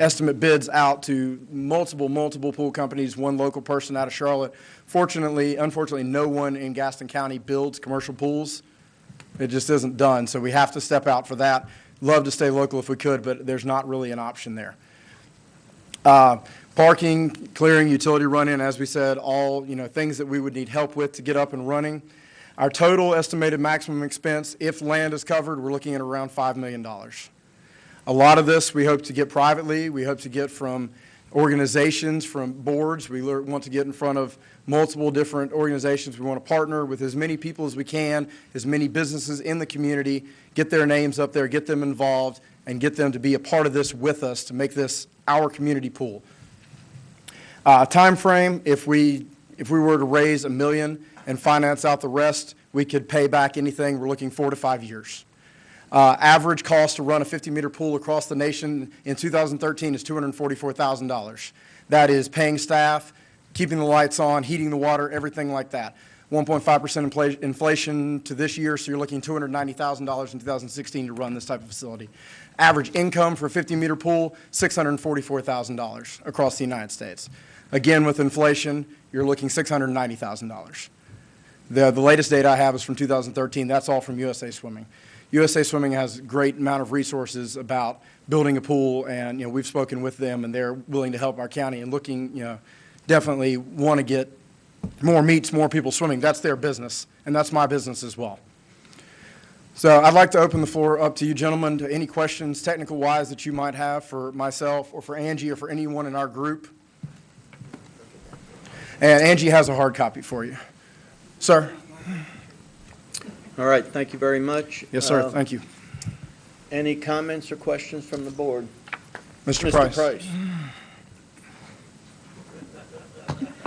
estimate bids out to multiple pool companies, one local person out of Charlotte. Unfortunately, no one in Gaston County builds commercial pools. It just isn't done, so we have to step out for that. Love to stay local if we could, but there's not really an option there. Parking, clearing, utility run-in, as we said, all things that we would need help with to get up and running. Our total estimated maximum expense, if land is covered, we're looking at around $5 million. A lot of this we hope to get privately. We hope to get from organizations, from boards. We want to get in front of multiple different organizations. We want to partner with as many people as we can, as many businesses in the community, get their names up there, get them involved, and get them to be a part of this with us to make this our community pool. Time frame, if we were to raise $1 million and finance out the rest, we could pay back anything. We're looking 4 to 5 years. Average cost to run a 50-meter pool across the nation in 2013 is $244,000. That is paying staff, keeping the lights on, heating the water, everything like that. 1.5% inflation to this year, so you're looking $290,000 in 2016 to run this type of facility. Average income for a 50-meter pool, $644,000 across the United States. Again, with inflation, you're looking $690,000. The latest data I have is from 2013. That's all from USA Swimming. USA Swimming has a great amount of resources about building a pool, and we've spoken with them, and they're willing to help our county and looking, definitely want to get more meets, more people swimming. That's their business, and that's my business as well. So I'd like to open the floor up to you gentlemen to any questions technical-wise that you might have for myself or for Angie or for anyone in our group. And Angie has a hard copy for you. Sir? All right, thank you very much. Yes, sir, thank you. Any comments or questions from the board? Mr. Price.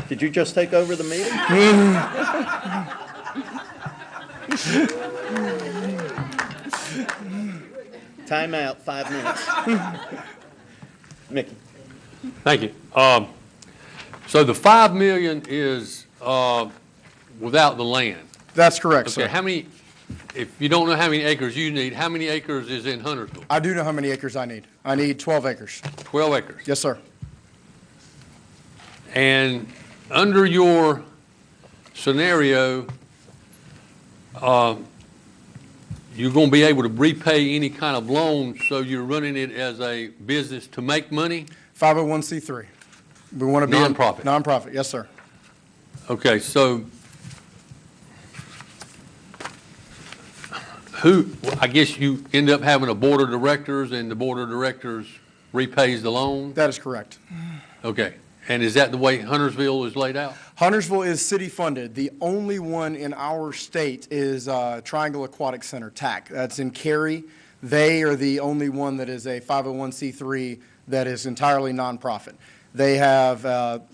Did you just take over the meeting? Time out, 5 minutes. Mickey. Thank you. So the $5 million is without the land? That's correct, sir. Okay, how many, if you don't know how many acres you need, how many acres is in Huntersville? I do know how many acres I need. I need 12 acres. 12 acres? Yes, sir. And under your scenario, you're going to be able to repay any kind of loan, so you're running it as a business to make money? 501c3. We want to be nonprofit. Nonprofit, yes, sir. Okay, so I guess you end up having a board of directors, and the board of directors repays the loan? That is correct. Okay. And is that the way Huntersville is laid out? Huntersville is city funded. The only one in our state is Triangle Aquatic Center, TAC. That's in Cary. They are the only one that is a 501c3 that is entirely nonprofit. They have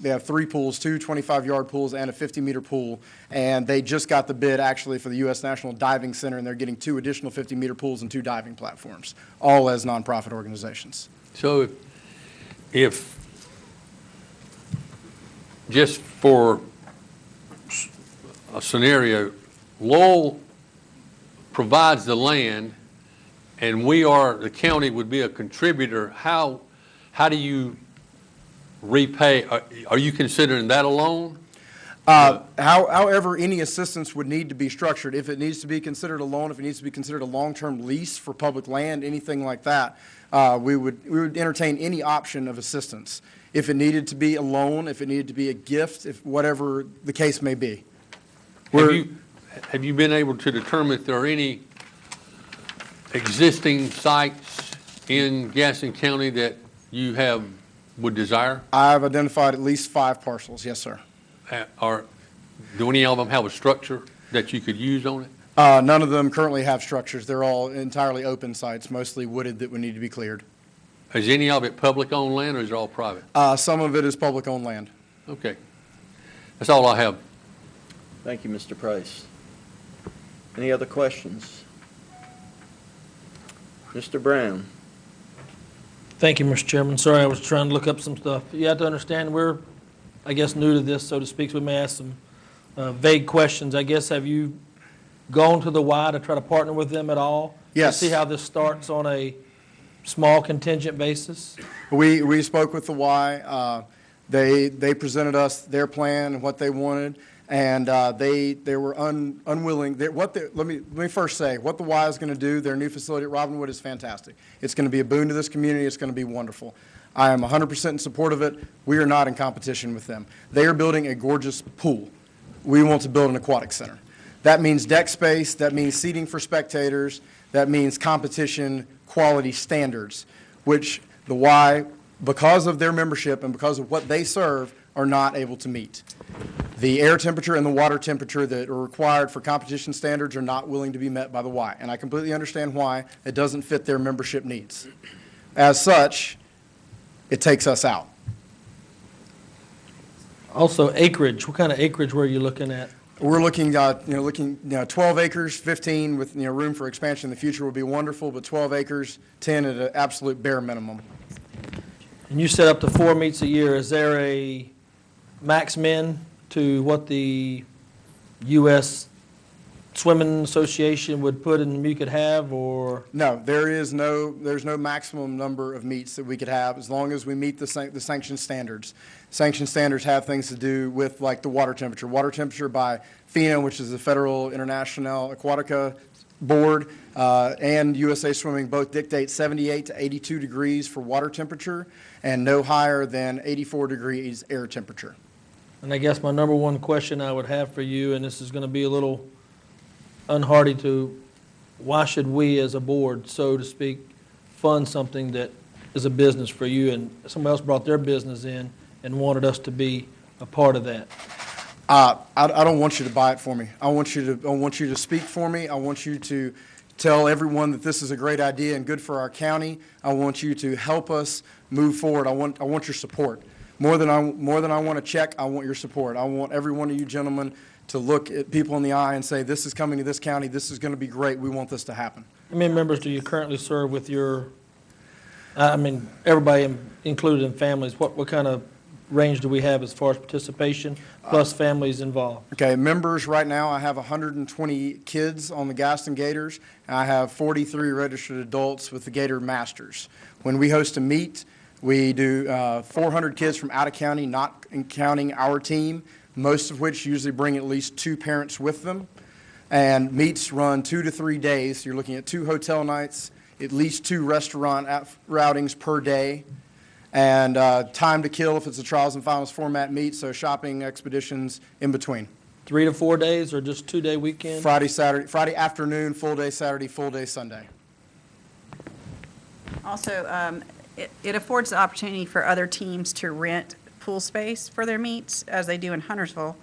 3 pools, 2 25-yard pools and a 50-meter pool, and they just got the bid actually for the U.S. National Diving Center, and they're getting 2 additional 50-meter pools and 2 diving platforms, all as nonprofit organizations. So if just for a scenario, Lowell provides the land and the county would be a contributor, how do you repay? Are you considering that a loan? However, any assistance would need to be structured. If it needs to be considered a loan, if it needs to be considered a long-term lease for public land, anything like that, we would entertain any option of assistance. If it needed to be a loan, if it needed to be a gift, if whatever the case may be. Have you been able to determine if there are any existing sites in Gaston County that you would desire? I've identified at least 5 parcels, yes, sir. Do any of them have a structure that you could use on it? None of them currently have structures. They're all entirely open sites, mostly wooded, that would need to be cleared. Is any of it public-owned land, or is it all private? Some of it is public-owned land. Okay. That's all I have. Thank you, Mr. Price. Any other questions? Mr. Brown? Thank you, Mr. Chairman. Sorry, I was trying to look up some stuff. You have to understand, we're, I guess, new to this, so to speak, so we may ask some vague questions. I guess, have you gone to the Y to try to partner with them at all? Yes. To see how this starts on a small contingent basis? We spoke with the Y. They presented us their plan and what they wanted, and they were unwilling. Let me first say, what the Y is going to do, their new facility at Robinwood, is fantastic. It's going to be a boon to this community. It's going to be wonderful. I am 100% in support of it. We are not in competition with them. They are building a gorgeous pool. We want to build an aquatic center. That means deck space. That means seating for spectators. That means competition quality standards, which the Y, because of their membership and because of what they serve, are not able to meet. The air temperature and the water temperature that are required for competition standards are not willing to be met by the Y, and I completely understand why. It doesn't fit their membership needs. As such, it takes us out. Also, acreage. What kind of acreage were you looking at? We're looking, 12 acres, 15 with, room for expansion in the future would be wonderful, but 12 acres, 10 at an absolute bare minimum. And you set up to 4 meets a year. Is there a max min to what the U.S. Swimming Association would put in you could have, or? No, there's no maximum number of meets that we could have as long as we meet the sanction standards. Sanction standards have things to do with like the water temperature. Water temperature by FINA, which is the Federal International Aquatica Board, and USA Swimming both dictate 78 to 82 degrees for water temperature and no higher than 84 degrees air temperature. And I guess my number one question I would have for you, and this is going to be a little unhearty to, why should we as a board, so to speak, fund something that is a business for you, and somebody else brought their business in and wanted us to be a part of that? I don't want you to buy it for me. I want you to speak for me. I want you to tell everyone that this is a great idea and good for our county. I want you to help us move forward. I want your support. More than I want a check, I want your support. I want every one of you gentlemen to look at people in the eye and say, this is coming to this county, this is going to be great, we want this to happen. How many members do you currently serve with your, everybody included in families, what kind of range do we have as far as participation, plus families involved? Okay, members right now, I have 120 kids on the Gaston Gators, and I have 43 registered adults with the Gator Masters. When we host a meet, we do 400 kids from out of county, not counting our team, most of which usually bring at least 2 parents with them. And meets run 2 to 3 days. You're looking at 2 hotel nights, at least 2 restaurant routings per day, and time to kill if it's a trials and finals format meet, so shopping expeditions in between. 3 to 4 days, or just 2-day weekend? Friday afternoon, full day Saturday, full day Sunday. Also, it affords the opportunity for other teams to rent pool space for their meets, as they do in Huntersville.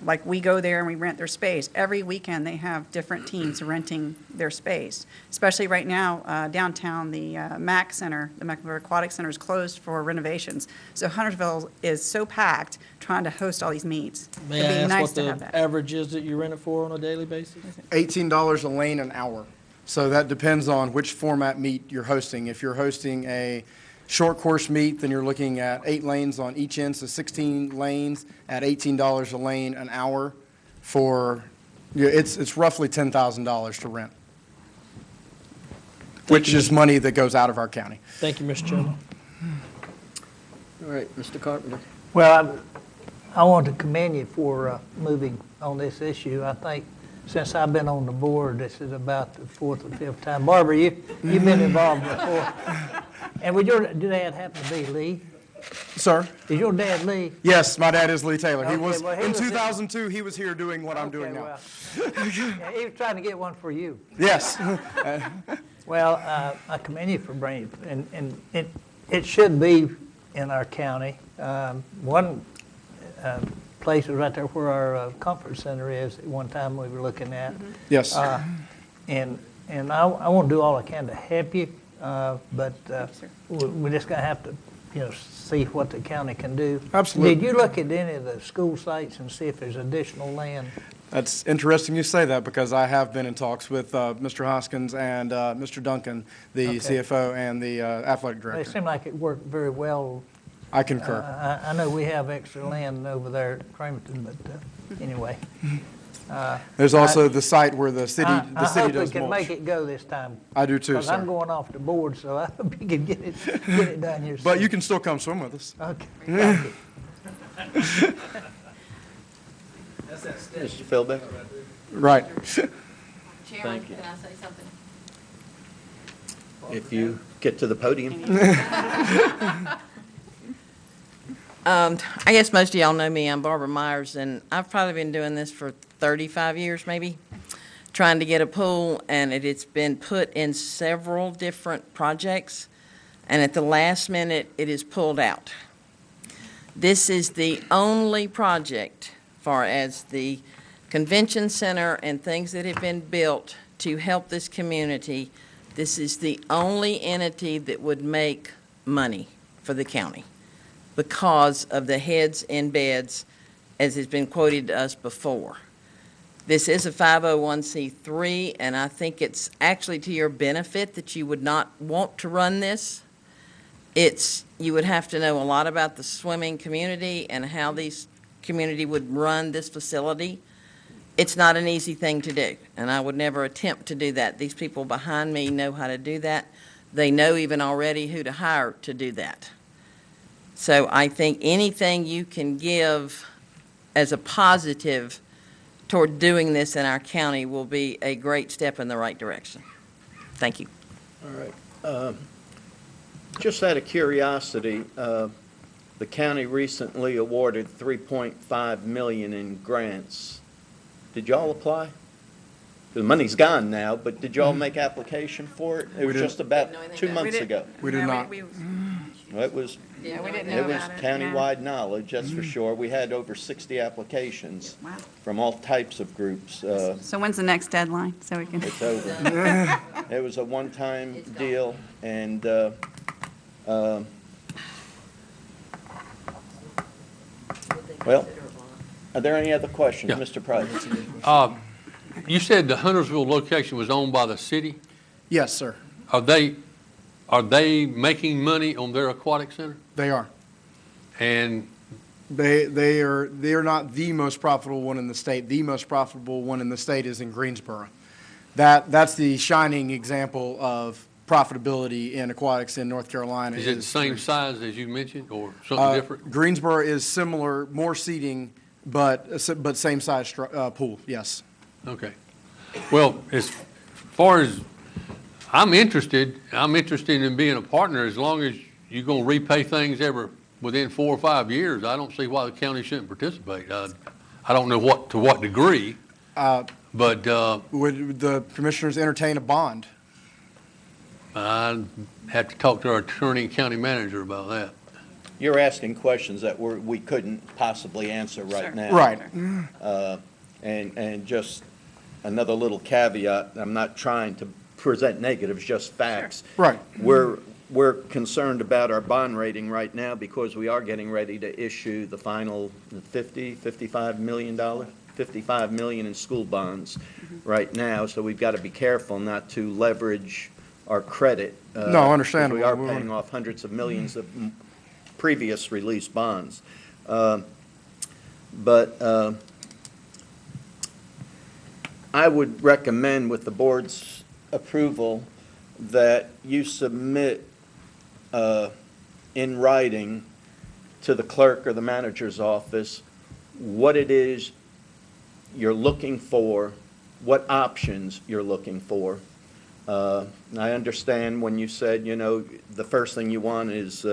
Like we go there and we rent their space. Every weekend they have different teams renting their space. Especially right now, downtown, the MAC Center, the Mecklenburg Aquatic Center, is closed for renovations. So Huntersville is so packed trying to host all these meets. May It'd I be ask nice what to have the that. average is that you rent it for on a daily basis? $18 a lane an hour. So that depends on which format meet you're hosting. If you're hosting a short course meet, then you're looking at 8 lanes on each end, so 16 lanes at $18 a lane an hour for, it's roughly $10,000 to rent. which is money that goes out of our county. Thank you, Mr. Chairman. All right, Mr. Carpenter. Well, I want to commend you for moving on this issue. I think since I've been on the board, this is about the fourth or fifth time. Barbara, you've been involved before. And would your dad happen to be Lee? Sir? Is your dad Lee? Yes, my dad is Lee Taylor. Okay, He was, well, he in was 2002, he was here doing what I'm doing now. Well, yeah, he was trying to get one for you. Yes. Well, I commend you for bringing it, and it should be in our county. One place is right there where our comfort center is. At one time we were looking at. Yes. And I want to do all I can to help you, but we're just gonna have to, see what the county can do. Absolutely. Did you look at any of the school sites and see if there's additional land? That's interesting you say that, because I have been in talks with Mr. Hoskins and Mr. Duncan, the CFO and the athletic It director. seemed like it worked very well. I concur. I know we have extra land over there at Cramerton, but anyway. There's also the site where the city I hope we does can mulch. make it go this time. I do too, Because I'm sir. going off the board, so I hope you can get it done here soon. But you can still come swim with us. Okay. Thank you. Mr. Philbeck? Right. Chairman, can I say something? If you get to the podium. I guess most of y'all know me. I'm Barbara Myers, and I've probably been doing this for 35 years, maybe, trying to get a pool, and it's been put in several different projects, and at the last minute, it is pulled out. This is the only project, far as the convention center and things that have been built to help this community. This is the only entity that would make money for the county, because of the heads in beds, as has been quoted to us before. This is a 501c3, and I think it's actually to your benefit that you would not want to run this. You would have to know a lot about the swimming community and how these community would run this facility. It's not an easy thing to do, and I would never attempt to do that. These people behind me know how to do that. They know even already who to hire to do that. So I think anything you can give as a positive toward doing this in our county will be a great step in the right direction. Thank you. All right. Just out of curiosity, the county recently awarded $3.5 million in grants. Did y'all apply? The money's gone now, but did y'all make application for it? It was just about 2 months ago. We did not. Well, it was Yeah, we didn't know about it. countywide knowledge, that's for sure. We had over 60 applications Wow. from all types of groups. So when's the next deadline, so we can? It's over. It was a one-time deal, and well, are there any other questions, Yeah. Mr. Price? You said the Huntersville location was owned by the city. Yes, sir. Are they making money on their aquatic center? They are. And They are not the most profitable one in the state. The most profitable one in the state is in Greensboro. That's the shining example of profitability in aquatics in North Carolina. is it the same size as you mentioned, or something different? Greensboro is similar, more seating, but same size pool, yes. Okay. Well, as far as I'm interested in being a partner as long as you're going to repay things within 4 or 5 years. I don't see why the county shouldn't participate. I don't know to what degree, but Would the commissioners entertain a bond? I'd have to talk to our attorney and county manager about that. You're asking questions that we couldn't possibly answer right now. Right. And just another little caveat, I'm not trying to present negatives, just facts. Right. We're concerned about our bond rating right now because we are getting ready to issue the final $55 million in school bonds right now. So we've got to be careful not to leverage our credit. No, understandable. We are paying off hundreds of millions of previous release bonds. But I would recommend, with the board's approval, that you submit in writing to the clerk or the manager's office what it is you're looking for, what options you're looking for. I understand when you said, the first thing you want is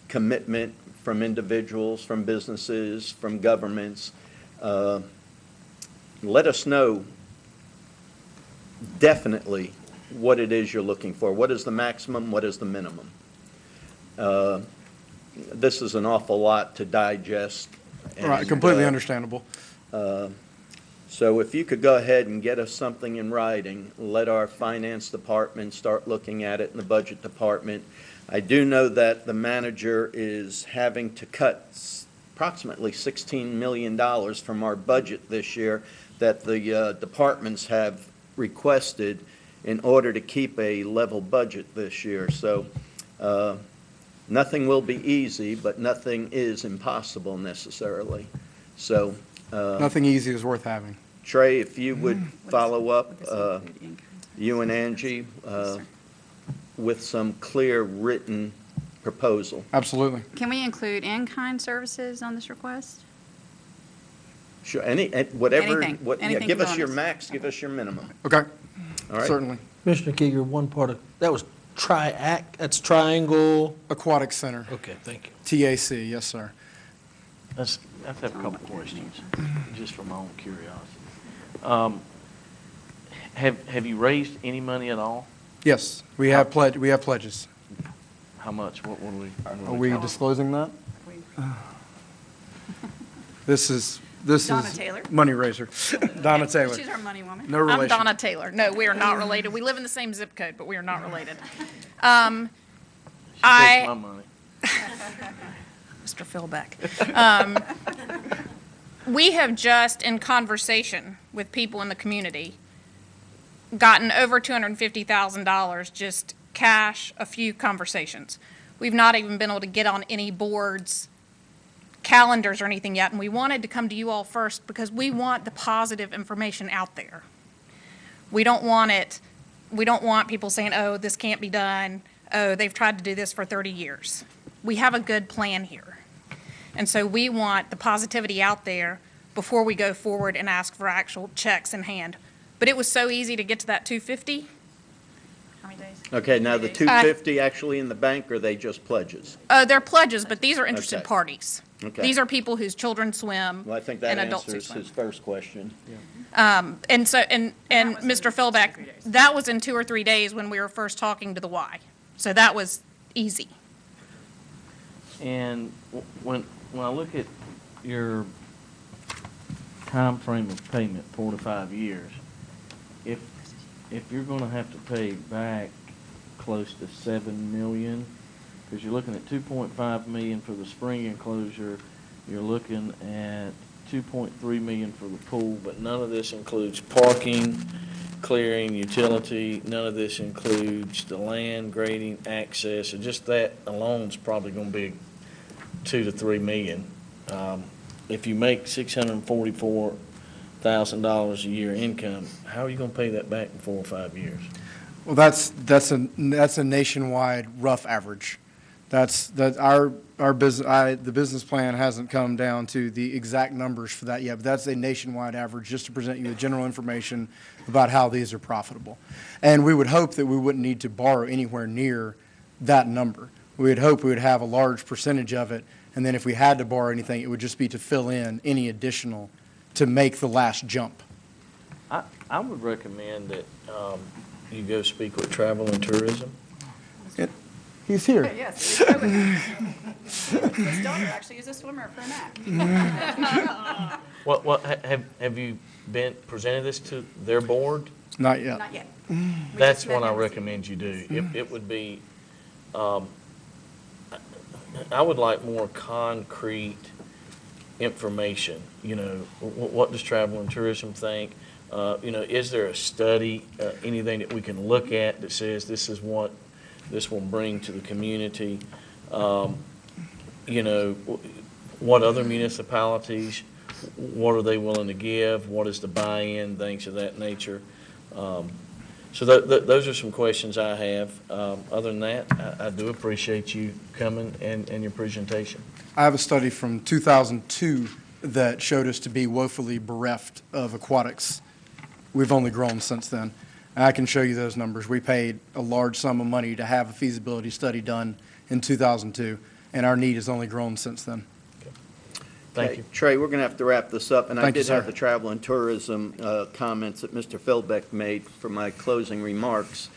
commitment from individuals, from businesses, from governments. Let us know definitely what it is you're looking for. What is the maximum? What is the minimum? This is an awful lot to digest. Right, completely understandable. So if you could go ahead and get us something in writing, let our finance department start looking at it in the budget department. I do know that the manager is having to cut approximately $16 million from our budget this year that the departments have requested in order to keep a level budget this year. So nothing will be easy, but nothing is impossible necessarily. So nothing easy is worth having. Trey, if you would follow up, you and Angie, with some clear written proposal. Absolutely. Can we include in-kind services on this request? Sure, whatever, Anything give us your bonus. max, give us your minimum. Okay, All right? certainly. Commissioner Kieger, one part of, that was that's Triangle. Aquatic Center, Okay, thank you. TAC, yes, sir. I have a couple questions, just for my own curiosity. Have you raised any money at all? Yes, we have pledges. How much? What would we? Are we disclosing that? This is Donna Taylor. money raiser. Donna Taylor. She's our money woman. No relation. I'm Donna Taylor. No, we are not related. We live in the same zip code, but we are not related. She takes my money. Mr. Philbeck. We have just, in conversation with people in the community, gotten over $250,000 just cash, a few conversations. We've not even been able to get on any boards, calendars or anything yet, and we wanted to come to you all first because we want the positive information out there. We don't want people saying, oh, this can't be done, oh, they've tried to do this for 30 years. We have a good plan here. And so we want the positivity out there before we go forward and ask for actual checks in hand. But it was so easy to get to that 250. How many days? Okay, now the 250 actually in the bank, or are they just pledges? They're pledges, but these are interested Okay. parties. Okay. These are people whose children swim Well, I think that and adults who answers swim. his first question. And Mr. Philbeck, that was in 2 or 3 days when we were first talking to the Y. So that was easy. And when I look at your time frame of payment, 4 to 5 years, if you're going to have to pay back close to $7 million, because you're looking at $2.5 million for the spring enclosure, you're looking at $2.3 million for the pool, but none of this includes parking, clearing, utility. None of this includes the land, grading, access. And just that alone is probably going to be $2 to $3 million. If you make $644,000 a year income, how are you going to pay that back in 4 or 5 years? Well, that's a nationwide rough average. The business plan hasn't come down to the exact numbers for that yet, but that's a nationwide average just to present you with general information about how these are profitable. And we would hope that we wouldn't need to borrow anywhere near that number. We would hope we would have a large percentage of it, and then if we had to borrow anything, it would just be to fill in any additional to make the last jump. I would recommend that you go speak with Travel and Tourism. He's here. Yes. His daughter actually is a swimmer for NAC. What have you presented this to their board? Not yet. Not yet. That's what I recommend you do. It would be, I would like more concrete information. What does Travel and Tourism think? Is there a study, anything that we can look at that says this is what this will bring to the community? What other municipalities, what are they willing to give? What is the buy-in, things of that nature? So those are some questions I have. Other than that, I do appreciate you coming and your presentation. I have a study from 2002 that showed us to be woefully bereft of aquatics. We've only grown since then. I can show you those numbers. We paid a large sum of money to have a feasibility study done in 2002, and our need has only grown since then. Thank you. Trey, we're going to have to wrap this up, and I Thank you, did have sir. the travel and tourism comments that Mr. Philbeck made for my closing remarks.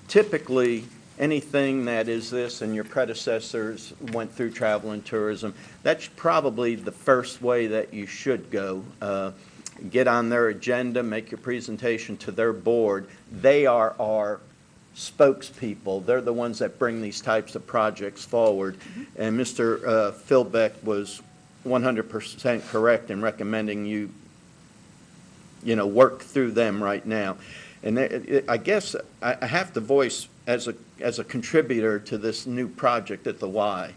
Typically, anything that is this and your predecessors went through travel and tourism, that's probably the first way that you should go. Get on their agenda, make your presentation to their board. They are our spokespeople. They're the ones that bring these types of projects forward. And Mr. Philbeck was 100% correct in recommending you work through them right now. And I guess I have to voice as a contributor to this new project at the Y.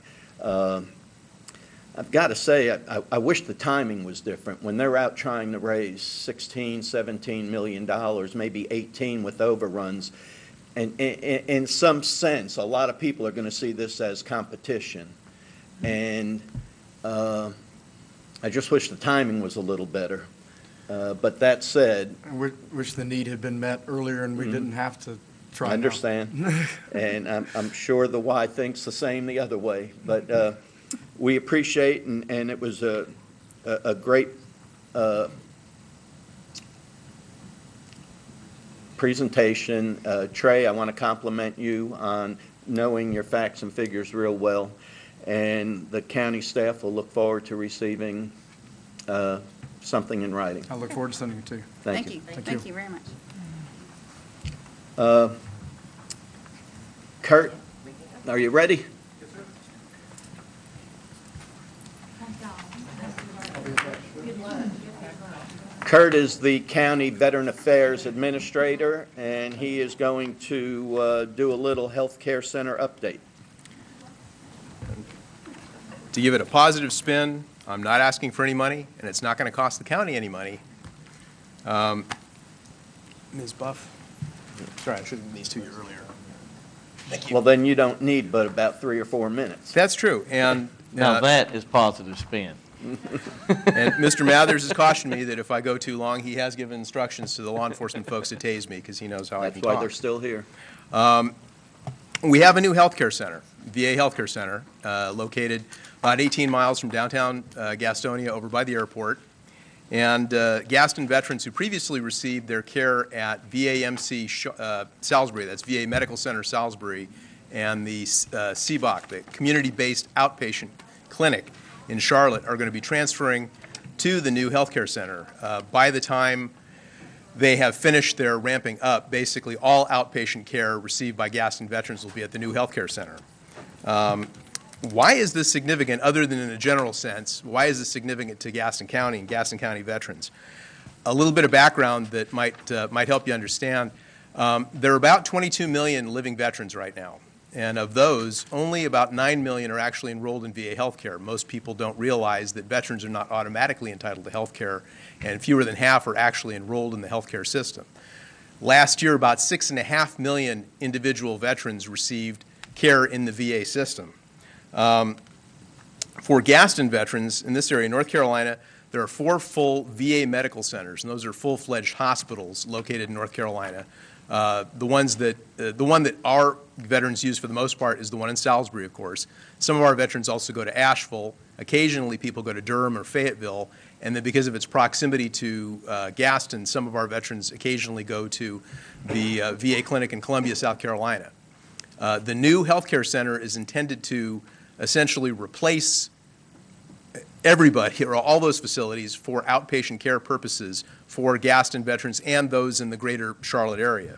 I've got to say, I wish the timing was different. When they're out trying to raise $16, $17 million, maybe 18 with overruns, and in some sense, a lot of people are going to see this as competition. And I just wish the timing was a little better. But that said, I wish the need had been met earlier and we didn't have to try. I understand. And I'm sure the Y thinks the same the other way. But we appreciate, and it was a great presentation. Trey, I want to compliment you on knowing your facts and figures real well. And the county staff will look forward to receiving something in writing. I look forward to sending it to you. Thank you. Thank you very much. Kurt, are you ready? Kurt is the County Veteran Affairs Administrator, and he is going to do a little health care center update. To give it a positive spin, I'm not asking for any money, and it's not going to cost the county any money. Ms. Buff? Sorry, I should have done these to you earlier. Thank you. Well, then you don't need but about 3 or 4 minutes. That's true, and Now that is positive spin. and Mr. Mathers has cautioned me that if I go too long, he has given instructions to the law enforcement folks to tase me because he knows how I can That's why talk. they're still here. We have a new healthcare center, VA healthcare center, located about 18 miles from downtown Gastonia over by the airport. And Gaston veterans who previously received their care at VAMC Salisbury, that's VA Medical Center Salisbury, and the CBOC, the Community-Based Outpatient Clinic in Charlotte, are going to be transferring to the new healthcare center. By the time they have finished their ramping up, basically all outpatient care received by Gaston veterans will be at the new healthcare center. Why is this significant, other than in a general sense? Why is this significant to Gaston County and Gaston County veterans? A little bit of background that might help you understand. There are about 22 million living veterans right now. And of those, only about 9 million are actually enrolled in VA health care. Most people don't realize that veterans are not automatically entitled to health care, and fewer than half are actually enrolled in the health care system. Last year, about 6.5 million individual veterans received care in the VA system. For Gaston veterans in this area, North Carolina, there are 4 full VA medical centers, and those are full-fledged hospitals located in North Carolina. The one that our veterans use for the most part is the one in Salisbury, of course. Some of our veterans also go to Asheville. Occasionally, people go to Durham or Fayetteville. And then because of its proximity to Gaston, some of our veterans occasionally go to the VA clinic in Columbia, South Carolina. The new healthcare center is intended to essentially replace everybody, or all those facilities, for outpatient care purposes for Gaston veterans and those in the greater Charlotte area.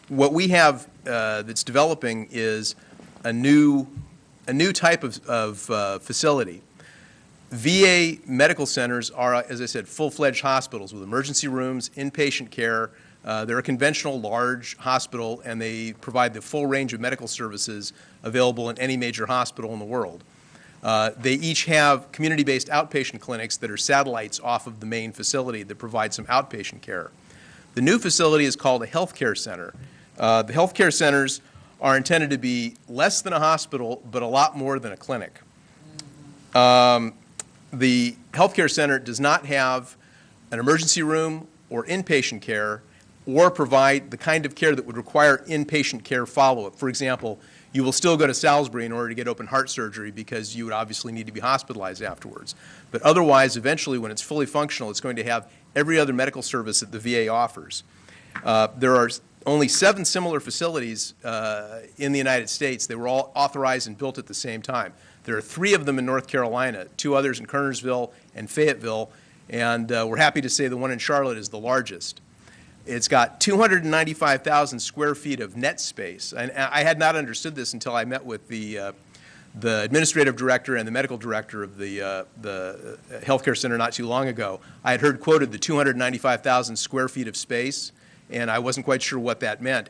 What we have that's developing is a new type of facility. VA medical centers are, as I said, full-fledged hospitals with emergency rooms, inpatient care. They're a conventional large hospital, and they provide the full range of medical services available in any major hospital in the world. They each have community-based outpatient clinics that are satellites off of the main facility that provide some outpatient care. The new facility is called a healthcare center. The healthcare centers are intended to be less than a hospital, but a lot more than a clinic. The healthcare center does not have an emergency room or inpatient care, or provide the kind of care that would require inpatient care follow-up. For example, you will still go to Salisbury in order to get open heart surgery because you would obviously need to be hospitalized afterwards. But otherwise, eventually, when it's fully functional, it's going to have every other medical service that the VA offers. There are only 7 similar facilities in the United States. They were all authorized and built at the same time. There are 3 of them in North Carolina, 2 others in Kernersville and Fayetteville, and we're happy to say the one in Charlotte is the largest. It's got 295,000 square feet of net space. And I had not understood this until I met with the administrative director and the medical director of the healthcare center not too long ago. I had heard quoted the 295,000 square feet of space, and I wasn't quite sure what that meant.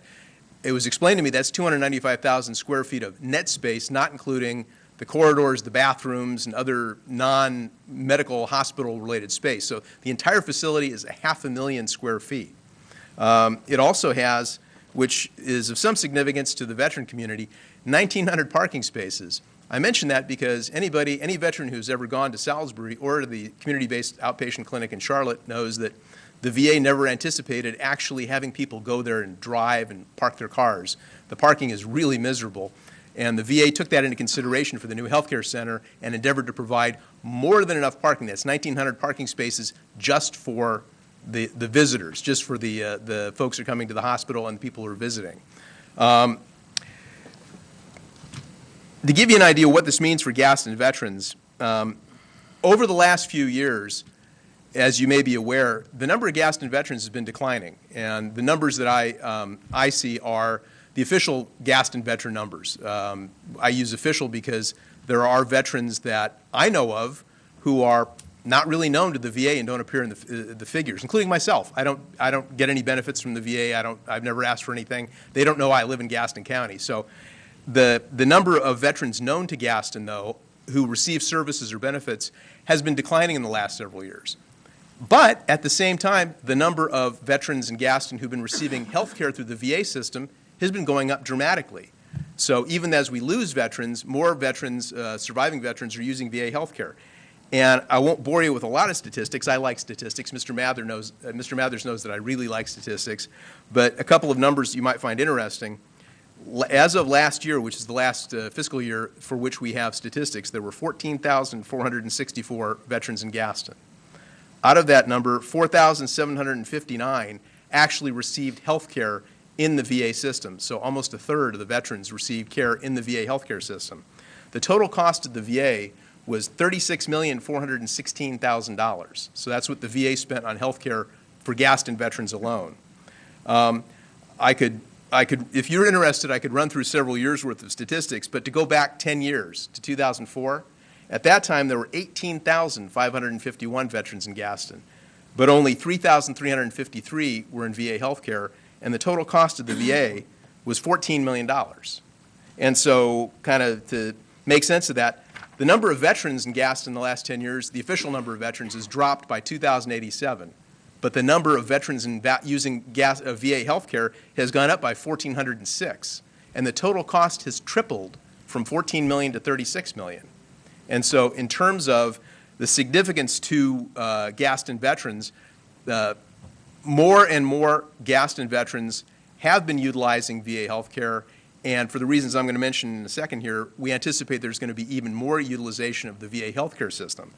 It was explained to me that's 295,000 square feet of net space, not including the corridors, the bathrooms, and other non-medical hospital-related space. So the entire facility is 500,000 square feet. It also has, which is of some significance to the veteran community, 1,900 parking spaces. I mention that because any veteran who's ever gone to Salisbury or to the community-based outpatient clinic in Charlotte knows that the VA never anticipated actually having people go there and drive and park their cars. The parking is really miserable. And the VA took that into consideration for the new healthcare center and endeavored to provide more than enough parking. That's 1,900 parking spaces just for the visitors, just for the folks who are coming to the hospital and the people who are visiting. To give you an idea what this means for Gaston veterans, over the last few years, as you may be aware, the number of Gaston veterans has been declining. And the numbers that I see are the official Gaston veteran numbers. I use official because there are veterans that I know of who are not really known to the VA and don't appear in the figures, including myself. I don't get any benefits from the VA. I've never asked for anything. They don't know I live in Gaston County. So the number of veterans known to Gaston, though, who receive services or benefits has been declining in the last several years. But at the same time, the number of veterans in Gaston who've been receiving health care through the VA system has been going up dramatically. So even as we lose veterans, more veterans, surviving veterans, are using VA health care. And I won't bore you with a lot of statistics. I like statistics. Mr. Mathers knows that I really like statistics. But a couple of numbers you might find interesting. As of last year, which is the last fiscal year for which we have statistics, there were 14,464 veterans in Gaston. Out of that number, 4,759 actually received health care in the VA system. So almost a third of the veterans received care in the VA healthcare system. The total cost of the VA was $36,416,000. So that's what the VA spent on health care for Gaston veterans alone. I could, if you're interested, I could run through several years' worth of statistics, but to go back 10 years to 2004, at that time there were 18,551 veterans in Gaston, but only 3,353 were in VA health care, and the total cost of the VA was $14 million. And so, kind of to make sense of that, the number of veterans in Gaston in the last 10 years, the official number of veterans, has dropped by 2,087. But the number of veterans using VA health care has gone up by 1,406. And the total cost has tripled from $14 million to $36 million. And so in terms of the significance to Gaston veterans, more and more Gaston veterans have been utilizing VA health care, and for the reasons I'm going to mention in a second here, we anticipate there's going to be even more utilization of the VA health care system.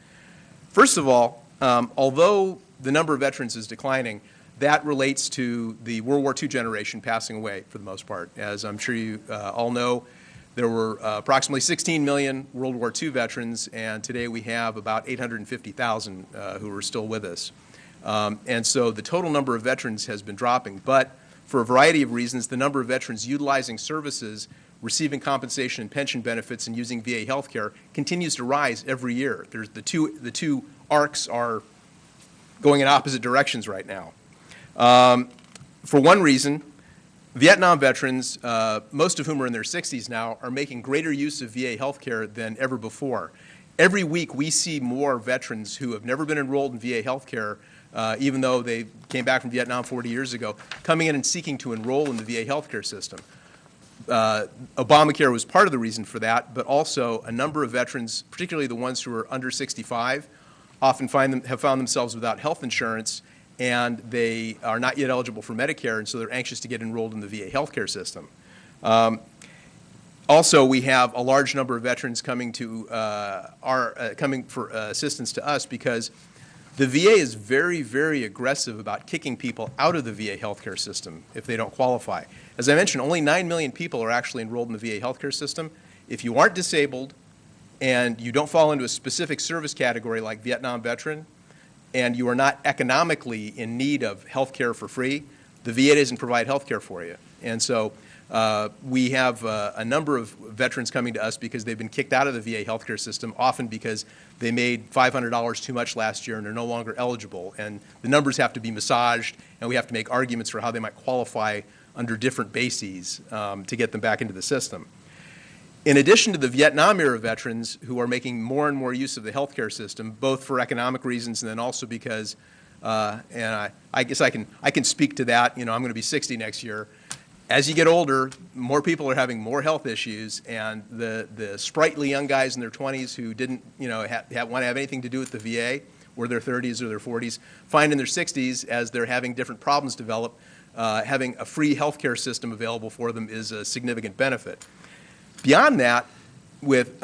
First of all, although the number of veterans is declining, that relates to the World War II generation passing away for the most part. As I'm sure you all know, there were approximately 16 million World War II veterans, and today we have about 850,000 who are still with us. And so the total number of veterans has been dropping, but for a variety of reasons, the number of veterans utilizing services, receiving compensation and pension benefits, and using VA health care continues to rise every year. There's the two arcs are going in opposite directions right now. For one reason, Vietnam veterans, most of whom are in their 60s now, are making greater use of VA health care than ever before. Every week we see more veterans who have never been enrolled in VA health care even though they came back from Vietnam 40 years ago, coming in and seeking to enroll in the VA healthcare system. Obamacare was part of the reason for that, but also a number of veterans, particularly the ones who are under 65, often have found themselves without health insurance, and they are not yet eligible for Medicare, and so they're anxious to get enrolled in the VA healthcare system. Also, we have a large number of veterans coming to coming for assistance to us because the VA is very, very aggressive about kicking people out of the VA healthcare system if they don't qualify. As I mentioned, only 9 million people are actually enrolled in the VA healthcare system. If you aren't disabled and you don't fall into a specific service category like Vietnam veteran, and you are not economically in need of health care for free, the VA doesn't provide health care for you. And so we have a number of veterans coming to us because they've been kicked out of the VA healthcare system, often because they made $500 too much last year and are no longer eligible. And the numbers have to be massaged, and we have to make arguments for how they might qualify under different bases to get them back into the system. In addition to the Vietnam-era veterans who are making more and more use of the healthcare system, both for economic reasons and then also because, and I guess I can speak to that. You know, I'm going to be 60 next year. As you get older, more people are having more health issues, and the sprightly young guys in their 20s who didn't, you know, want to have anything to do with the VA, or their 30s or their 40s, find in their 60s, as they're having different problems develop, having a free health care system available for them is a significant benefit. Beyond that, with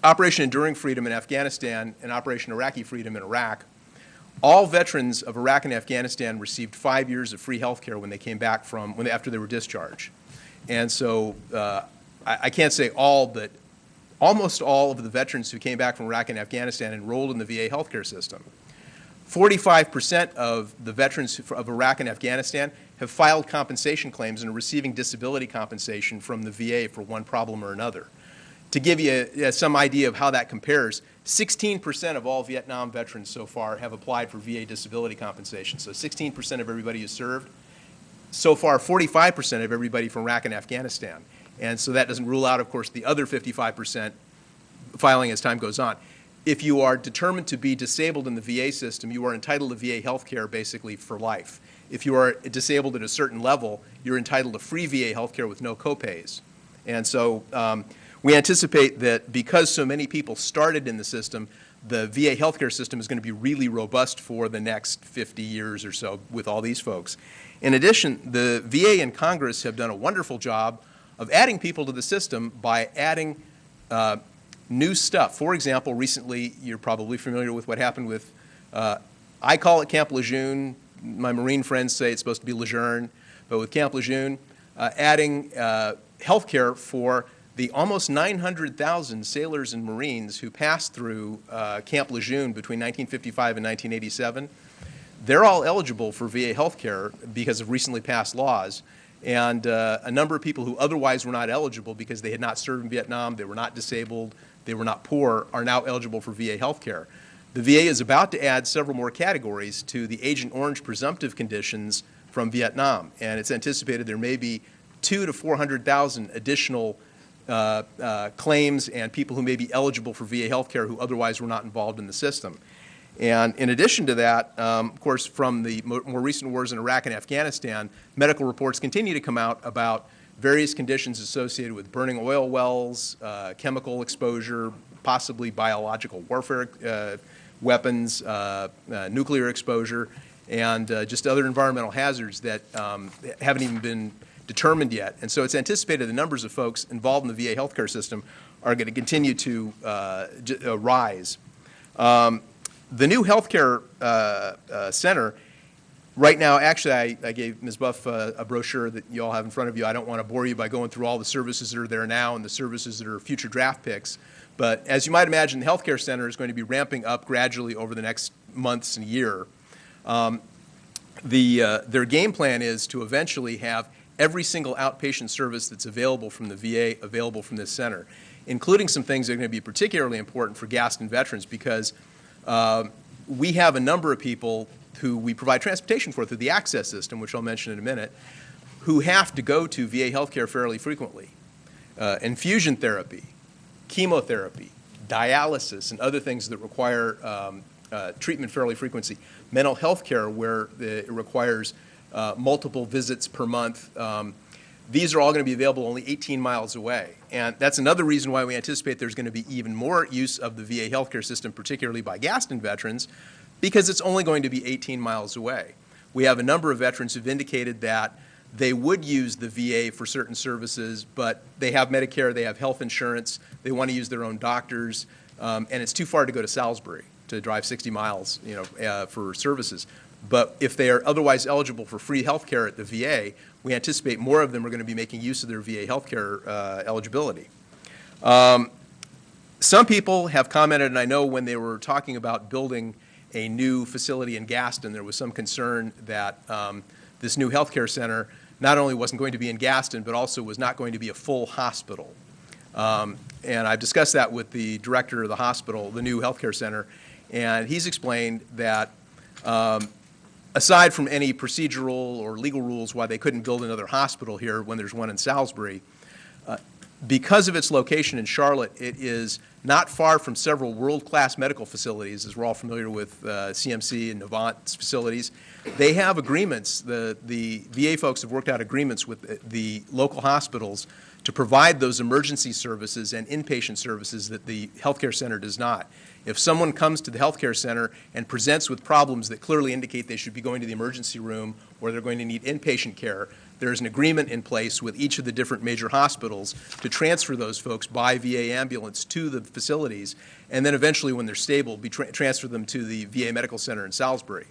Operation Enduring Freedom in Afghanistan and Operation Iraqi Freedom in Iraq, all veterans of Iraq and Afghanistan received 5 years of free health care when they came back after they were discharged. And so I can't say all, but almost all of the veterans who came back from Iraq and Afghanistan enrolled in the VA healthcare system. 45% of the veterans of Iraq and Afghanistan have filed compensation claims and are receiving disability compensation from the VA for one problem or another. To give you some idea of how that compares, 16% of all Vietnam veterans so far have applied for VA disability compensation. So 16% of everybody who's served. So far, 45% of everybody from Iraq and Afghanistan. And so that doesn't rule out, of course, the other 55% filing as time goes on. If you are determined to be disabled in the VA system, you are entitled to VA health care basically for life. If you are disabled at a certain level, you're entitled to free VA health care with no copays. And so we anticipate that because so many people started in the system, the VA healthcare system is going to be really robust for the next 50 years or so with all these folks. In addition, the VA and Congress have done a wonderful job of adding people to the system by adding new stuff. For example, recently, you're probably familiar with what happened with, I call it Camp Lejeune. My Marine friends say it's supposed to be Lejeune. But with Camp Lejeune, adding health care for the almost 900,000 sailors and Marines who passed through Camp Lejeune between 1955 and 1987, they're all eligible for VA health care because of recently passed laws. And a number of people who otherwise were not eligible because they had not served in Vietnam, they were not disabled, they were not poor, are now eligible for VA health care. The VA is about to add several more categories to the Agent Orange presumptive conditions from Vietnam. And it's anticipated there may be 200,000 to 400,000 additional claims and people who may be eligible for VA health care who otherwise were not involved in the system. And in addition to that, of course, from the more recent wars in Iraq and Afghanistan, medical reports continue to come out about various conditions associated with burning oil wells, chemical exposure, possibly biological warfare weapons, nuclear exposure, and just other environmental hazards that haven't even been determined yet. And so it's anticipated the numbers of folks involved in the VA healthcare system are going to continue to rise. The new healthcare center, right now, actually, I gave Ms. Buff a brochure that you all have in front of you. I don't want to bore you by going through all the services that are there now and the services that are future draft picks. But as you might imagine, the healthcare center is going to be ramping up gradually over the next months and year. Their game plan is to eventually have every single outpatient service that's available from the VA available from this center, including some things that are going to be particularly important for Gaston veterans because we have a number of people who we provide transportation for through the access system, which I'll mention in a minute, who have to go to VA healthcare fairly frequently. Infusion therapy, chemotherapy, dialysis, and other things that require treatment fairly frequency. Mental health care, where it requires multiple visits per month. These are all going to be available only 18 miles away. And that's another reason why we anticipate there's going to be even more use of the VA healthcare system, particularly by Gaston veterans, because it's only going to be 18 miles away. We have a number of veterans who've indicated that they would use the VA for certain services, but they have Medicare, they have health insurance, they want to use their own doctors, and it's too far to go to Salisbury to drive 60 miles, for services. But if they are otherwise eligible for free health care at the VA, we anticipate more of them are going to be making use of their VA health care eligibility. Some people have commented, and I know when they were talking about building a new facility in Gaston, there was some concern that this new health care center not only wasn't going to be in Gaston, but also was not going to be a full hospital. And I've discussed that with the director of the hospital, the new health care center, and he's explained that aside from any procedural or legal rules why they couldn't build another hospital here when there's one in Salisbury, because of its location in Charlotte, it is not far from several world-class medical facilities, as we're all familiar with CMC and Novant's facilities. They have agreements, the VA folks have worked out agreements with the local hospitals to provide those emergency services and inpatient services that the healthcare center does not. If someone comes to the healthcare center and presents with problems that clearly indicate they should be going to the emergency room or they're going to need inpatient care, there's an agreement in place with each of the different major hospitals to transfer those folks by VA ambulance to the facilities, and then eventually when they're stable, transfer them to the VA Medical Center in Salisbury.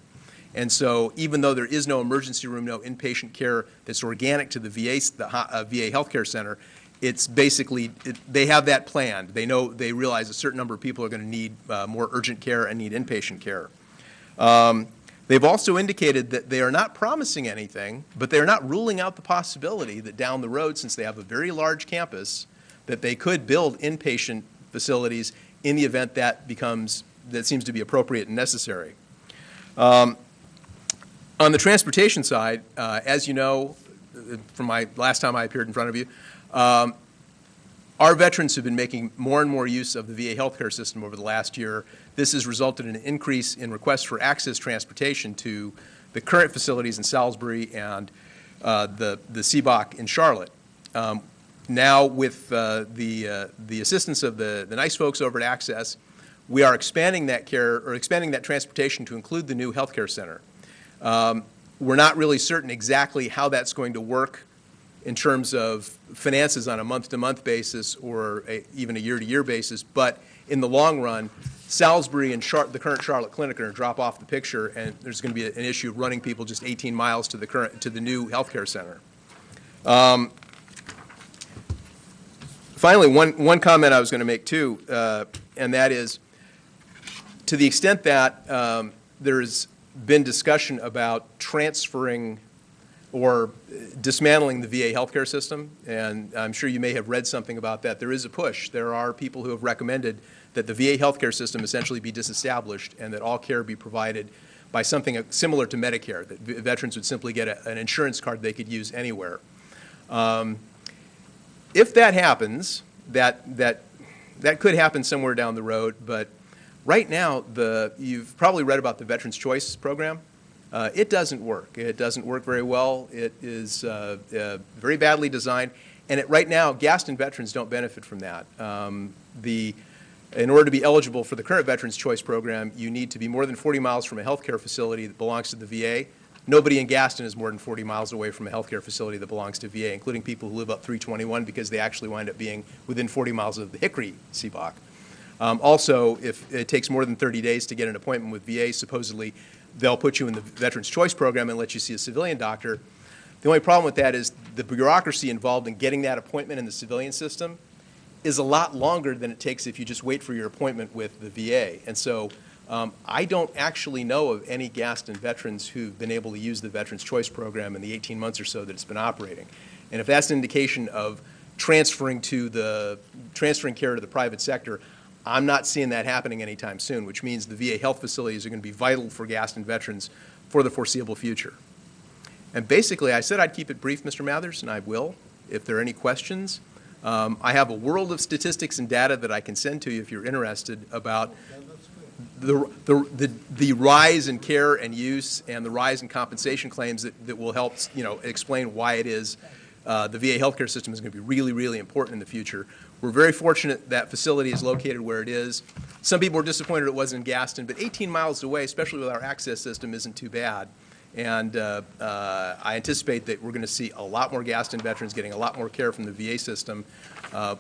And so even though there is no emergency room, no inpatient care that's organic to the VA healthcare center, it's basically, they have that planned. They realize a certain number of people are going to need more urgent care and need inpatient care. They've also indicated that they are not promising anything, but they're not ruling out the possibility that down the road, since they have a very large campus, that they could build inpatient facilities in the event that seems to be appropriate and necessary. On the transportation side, as you know, from my last time I appeared in front of you, our veterans have been making more and more use of the VA healthcare system over the last year. This has resulted in an increase in requests for access transportation to the current facilities in Salisbury and the CBOC in Charlotte. Now, with the assistance of the nice folks over at Access, we are expanding that transportation to include the new healthcare center. We're not really certain exactly how that's going to work in terms of finances on a month-to-month basis or even a year-to-year basis, but in the long run, Salisbury and the current Charlotte Clinic are going to drop off the picture, and there's going to be an issue of running people just 18 miles to the new healthcare center. Finally, one comment I was going to make too, and that is, to the extent that there's been discussion about transferring or dismantling the VA healthcare system, and I'm sure you may have read something about that. There is a push. There are people who have recommended that the VA healthcare system essentially be disestablished and that all care be provided by something similar to Medicare, that veterans would simply get an insurance card they could use anywhere. If that happens, that could happen somewhere down the road, but right now, you've probably read about the Veterans Choice Program. It doesn't work. It doesn't work very well. It is very badly designed. And right now, Gaston veterans don't benefit from that. In order to be eligible for the current Veterans Choice Program, you need to be more than 40 miles from a healthcare facility that belongs to the VA. Nobody in Gaston is more than 40 miles away from a healthcare facility that belongs to VA, including people who live up 321 because they actually wind up being within 40 miles of the Hickory CBOC. Also, if it takes more than 30 days to get an appointment with VA, supposedly they'll put you in the Veterans Choice Program and let you see a civilian doctor. The only problem with that is the bureaucracy involved in getting that appointment in the civilian system is a lot longer than it takes if you just wait for your appointment with the VA. And so I don't actually know of any Gaston veterans who've been able to use the Veterans Choice Program in the 18 months or so that it's been operating. And if that's an indication of transferring care to the private sector, I'm not seeing that happening anytime soon, which means the VA health facilities are going to be vital for Gaston veterans for the foreseeable future. And basically, I said I'd keep it brief, Mr. Mathers, and I will. If there are any questions, I have a world of statistics and data that I can send to you if you're interested about the rise in care and use and the rise in compensation claims that will help, explain why it is the VA healthcare system is going to be really, really important in the future. We're very fortunate that facility is located where it is. Some people were disappointed it wasn't in Gaston, but 18 miles away, especially with our access system, isn't too bad. And I anticipate that we're going to see a lot more Gaston veterans getting a lot more care from the VA system,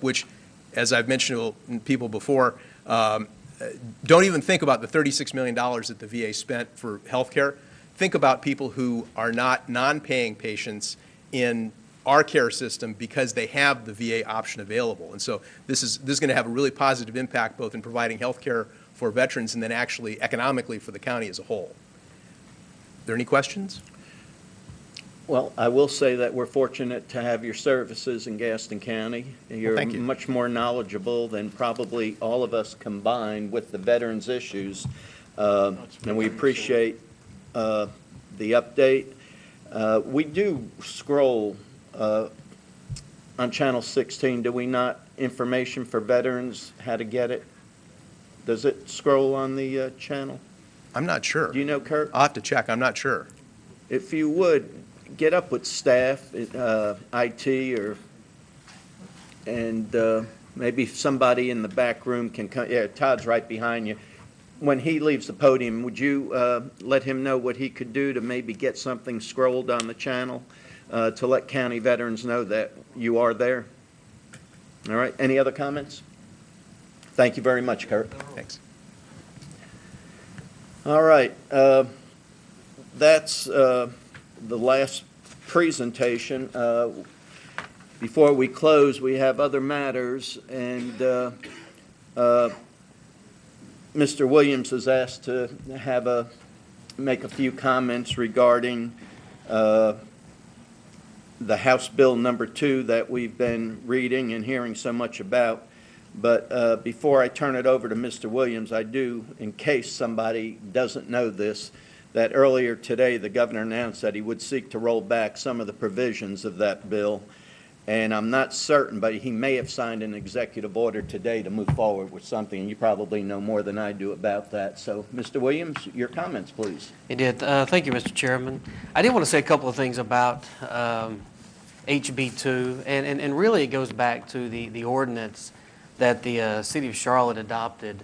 which, as I've mentioned to people before, don't even think about the $36 million that the VA spent for health care. Think about people who are not non-paying patients in our care system because they have the VA option available. And so this is going to have a really positive impact both in providing health care for veterans and then actually economically for the county as a whole. Are there any questions? Well, I will say that we're fortunate to have your services in Gaston County. You're thank you. much more knowledgeable than probably all of us combined with the veterans' issues, and we appreciate the update. We do scroll on Channel 16, do we not, information for veterans, how to get it? Does it scroll on the channel? I'm not sure. Do you know, Kurt? I'll have to check. I'm not sure. If you would, get up with staff, IT, and maybe somebody in the back room can come. Yeah, Todd's right behind you. When he leaves the podium, would you let him know what he could do to maybe get something scrolled on the channel to let county veterans know that you are there? All right. Any other comments? Thank you very much, Kurt. Thanks. All right. That's the last presentation. Before we close, we have other matters, and Mr. Williams is asked to make a few comments regarding the House Bill number 2 that we've been reading and hearing so much about. But before I turn it over to Mr. Williams, I do, in case somebody doesn't know this, that earlier today the governor announced that he would seek to roll back some of the provisions of that bill. And I'm not certain, but he may have signed an executive order today to move forward with something. You probably know more than I do about that. So, Mr. Williams, your comments, please. He did. Thank you, Mr. Chairman. I did want to say a couple of things about HB2, and really it goes back to the ordinance that the City of Charlotte adopted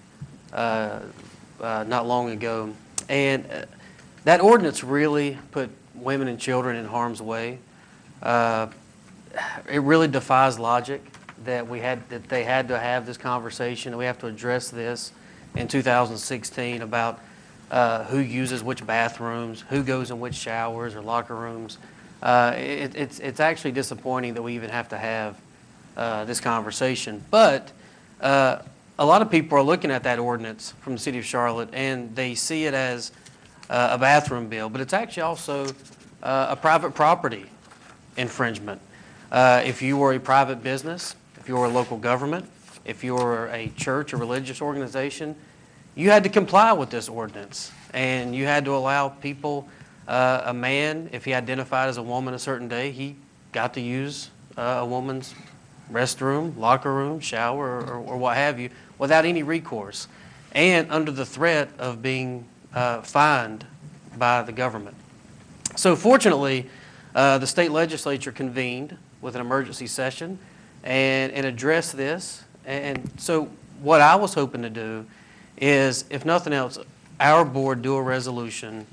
not long ago. And that ordinance really put women and children in harm's way. It really defies logic that they had to have this conversation, and we have to address this in 2016 about who uses which bathrooms, who goes in which showers or locker rooms. It's actually disappointing that we even have to have this conversation. But a lot of people are looking at that ordinance from the City of Charlotte, and they see it as a bathroom bill, but it's actually also a private property infringement. If you were a private business, if you were a local government, if you were a church or religious organization, you had to comply with this ordinance, and you had to allow people, a man, if he identified as a woman a certain day, he got to use a woman's restroom, locker room, shower, or what have you, without any recourse, and under the threat of being fined by the government. So fortunately, the state legislature convened with an emergency session and addressed this. And so what I was hoping to do is, if nothing else, our board do a resolution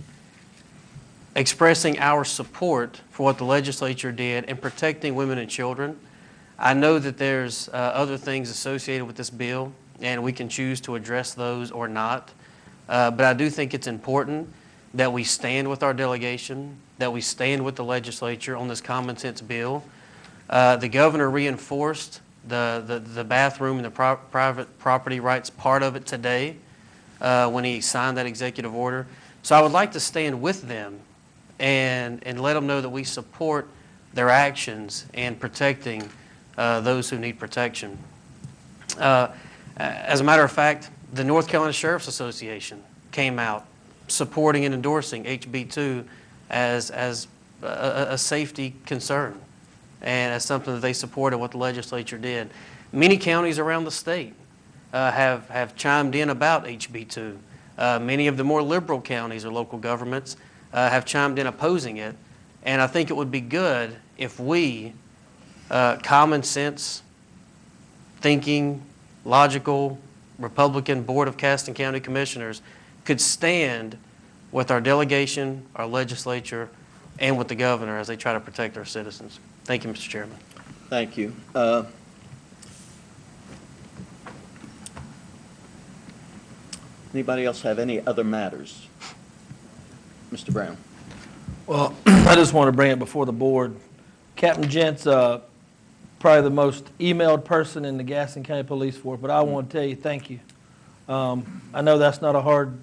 expressing our support for what the legislature did in protecting women and children. I know that there's other things associated with this bill, and we can choose to address those or not. But I do think it's important that we stand with our delegation, that we stand with the legislature on this common sense bill. The governor reinforced the bathroom and the private property rights part of it today when he signed that executive order. So I would like to stand with them and let them know that we support their actions in protecting those who need protection. As a matter of fact, the North Carolina Sheriff's Association came out supporting and endorsing HB2 as a safety concern and as something that they supported what the legislature did. Many counties around the state have chimed in about HB2. Many of the more liberal counties or local governments have chimed in opposing it. And I think it would be good if we, common sense, thinking, logical, Republican Board of Gaston County Commissioners could stand with our delegation, our legislature, and with the governor as they try to protect our citizens. Thank you, Mr. Chairman. Thank you. Anybody else have any other matters? Mr. Brown. Well, I just want to bring it before the board. Captain Gent's probably the most emailed person in the Gaston County Police Force, but I want to tell you thank you. I know that's not a hard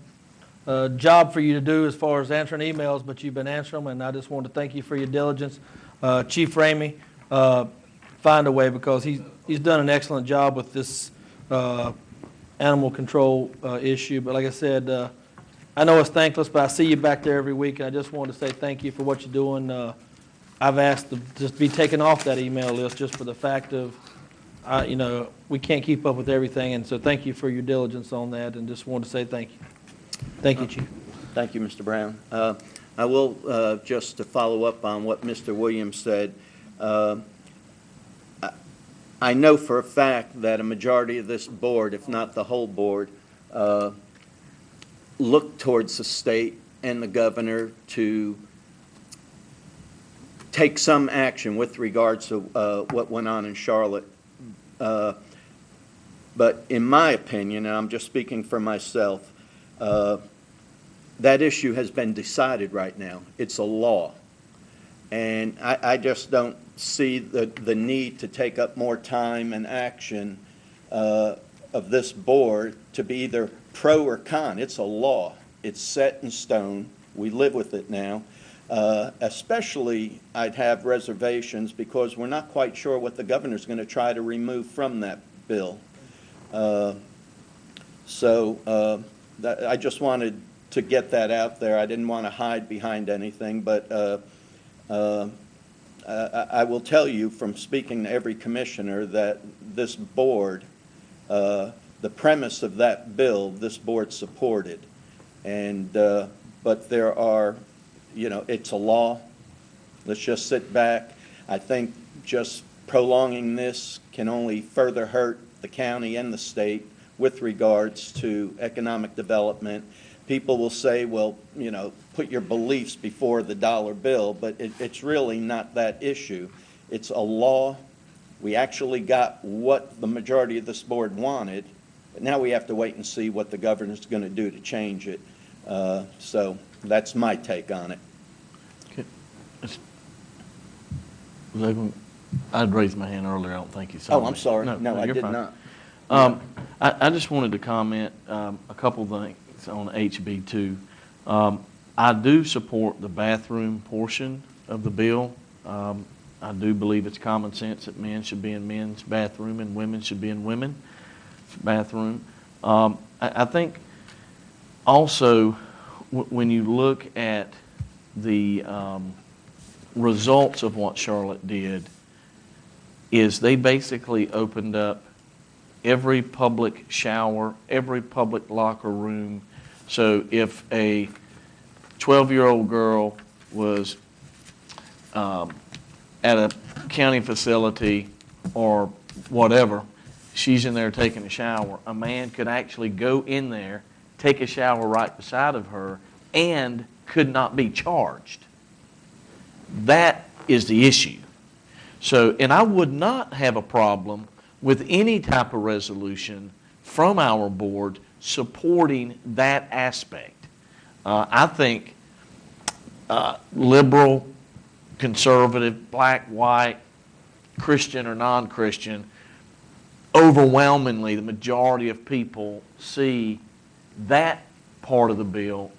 job for you to do as far as answering emails, but you've been answering them, and I just want to thank you for your diligence. Chief Ramey, find a way, because he's done an excellent job with this animal control issue. But like I said, I know it's thankless, but I see you back there every week, and I just wanted to say thank you for what you're doing. I've asked to just be taken off that email list just for the fact of, we can't keep up with everything, and so thank you for your diligence on that, and just wanted to say thank you. Thank you, Chief. Thank you, Mr. Brown. I will, just to follow up on what Mr. Williams said, I know for a fact that a majority of this board, if not the whole board, look towards the state and the governor to take some action with regards to what went on in Charlotte. But in my opinion, and I'm just speaking for myself, that issue has been decided right now. It's a law. And I just don't see the need to take up more time and action of this board to be either pro or con. It's a law. It's set in stone. We live with it now. Especially, I'd have reservations because we're not quite sure what the governor's going to try to remove from that bill. I just wanted to get that out there. I didn't want to hide behind anything, but I will tell you from speaking to every commissioner that this board, the premise of that bill, this board supported. And, but there are, it's a law. Let's just sit back. I think just prolonging this can only further hurt the county and the state with regards to economic development. People will say, well, put your beliefs before the dollar bill, but it's really not that issue. It's a law. We actually got what the majority of this board wanted, but now we have to wait and see what the governor's going to do to change it. So that's my take on it. I'd raised my hand earlier. I don't think you saw me. I'm sorry. No, I did fine. not. I just wanted to comment a couple things on HB 2. I do support the bathroom portion of the bill. I do believe it's common sense that men should be in men's bathroom and women should be in women's bathroom. I think also when you look at the results of what Charlotte did, is they basically opened up every public shower, every public locker room. So if a 12-year-old girl was at a county facility or whatever, she's in there taking a shower, a man could actually go in there, take a shower right beside of her, and could not be charged. That is the issue. So, and I would not have a problem with any type of resolution from our board supporting that aspect. I think liberal, conservative, black, white, Christian or non-Christian, overwhelmingly the majority of people see that part of the bill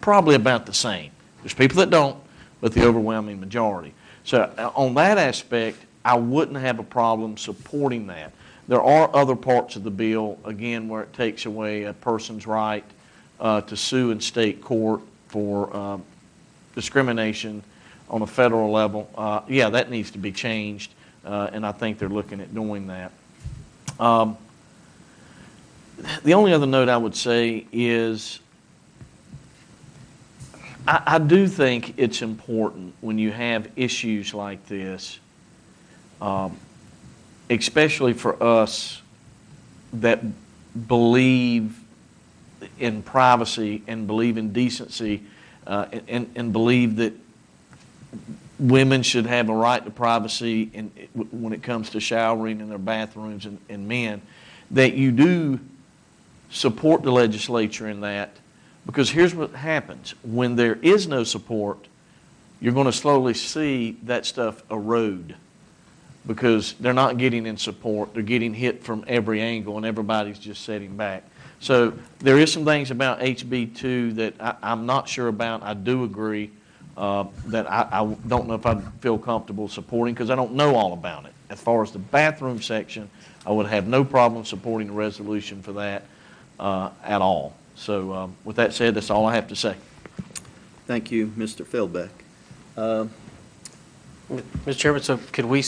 probably about the same. There's people that don't, but the overwhelming majority. So on that aspect, I wouldn't have a problem supporting that. There are other parts of the bill, again, where it takes away a person's right to sue in state court for discrimination on a federal level. Yeah, that needs to be changed, and I think they're looking at doing that. the only other note I would say is I do think it's important when you have issues like this, especially for us that believe in privacy and believe in decency and believe that women should have a right to privacy when it comes to showering in their bathrooms and men, that you do support the legislature in that, because here's what happens. When there is no support, you're going to slowly see that stuff erode because they're not getting in support. They're getting hit from every angle and everybody's just sitting back. So there is some things about HB2 that I'm not sure about. I do agree that I don't know if I feel comfortable supporting because I don't know all about it. As far as the bathroom section, I would have no problem supporting the resolution for that at all. So with that said, that's all I have to say. Thank you, Mr. Philbeck. Mr. Chairman, so could we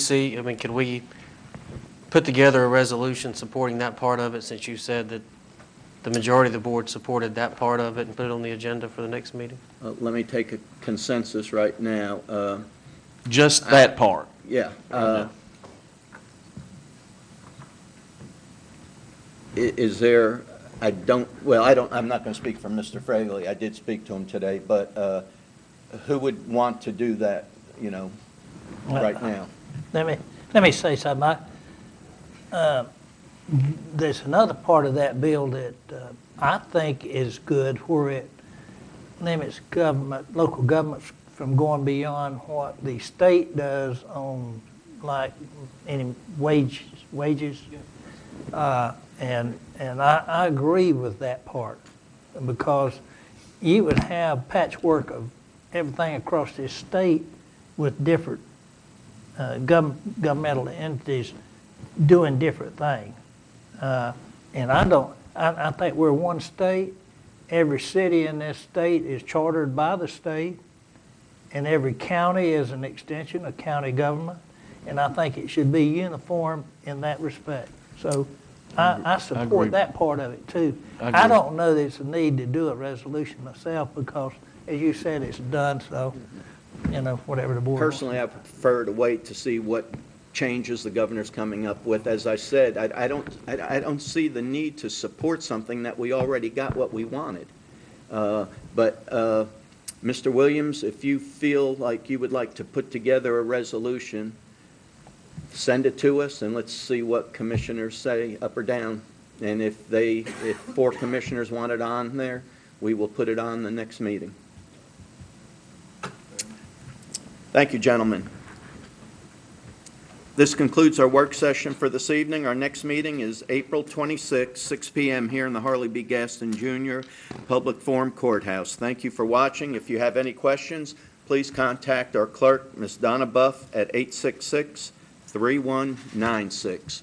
put together a resolution supporting that part of it, since you said that the majority of the board supported that part of it, and put it on the agenda for the next meeting? Let me take a consensus right now. Just that part? Yeah. Is there, I'm not going to speak for Mr. Fraley. I did speak to him today, but who would want to do that, right now? Let me say something. There's another part of that bill that I think is good, where it limits local governments from going beyond what the state does on, like, any wages. And I agree with that part, because you would have patchwork of everything across this state with different governmental entities doing different things. And I think we're one state. Every city in this state is chartered by the state, and every county is an extension of county government. And I think it should be uniform in that respect. So I support that part of it too. I don't know there's a need to do a resolution myself because, as you said, it's done. So, whatever the board. Personally, I prefer to wait to see what changes the governor's coming up with. As I said, I don't see the need to support something that we already got what we wanted. But Mr. Williams, if you feel like you would like to put together a resolution, send it to us and let's see what commissioners say up or down. And if 4 commissioners want it on there, we will put it on the next meeting. Thank you, gentlemen. This concludes our work session for this evening. Our next meeting is April 26, 6 p.m. here in the Harley B. Gaston Jr. Public Forum Courthouse. Thank you for watching. If you have any questions, please contact our clerk, Ms. Donna Buff, at 866-3196.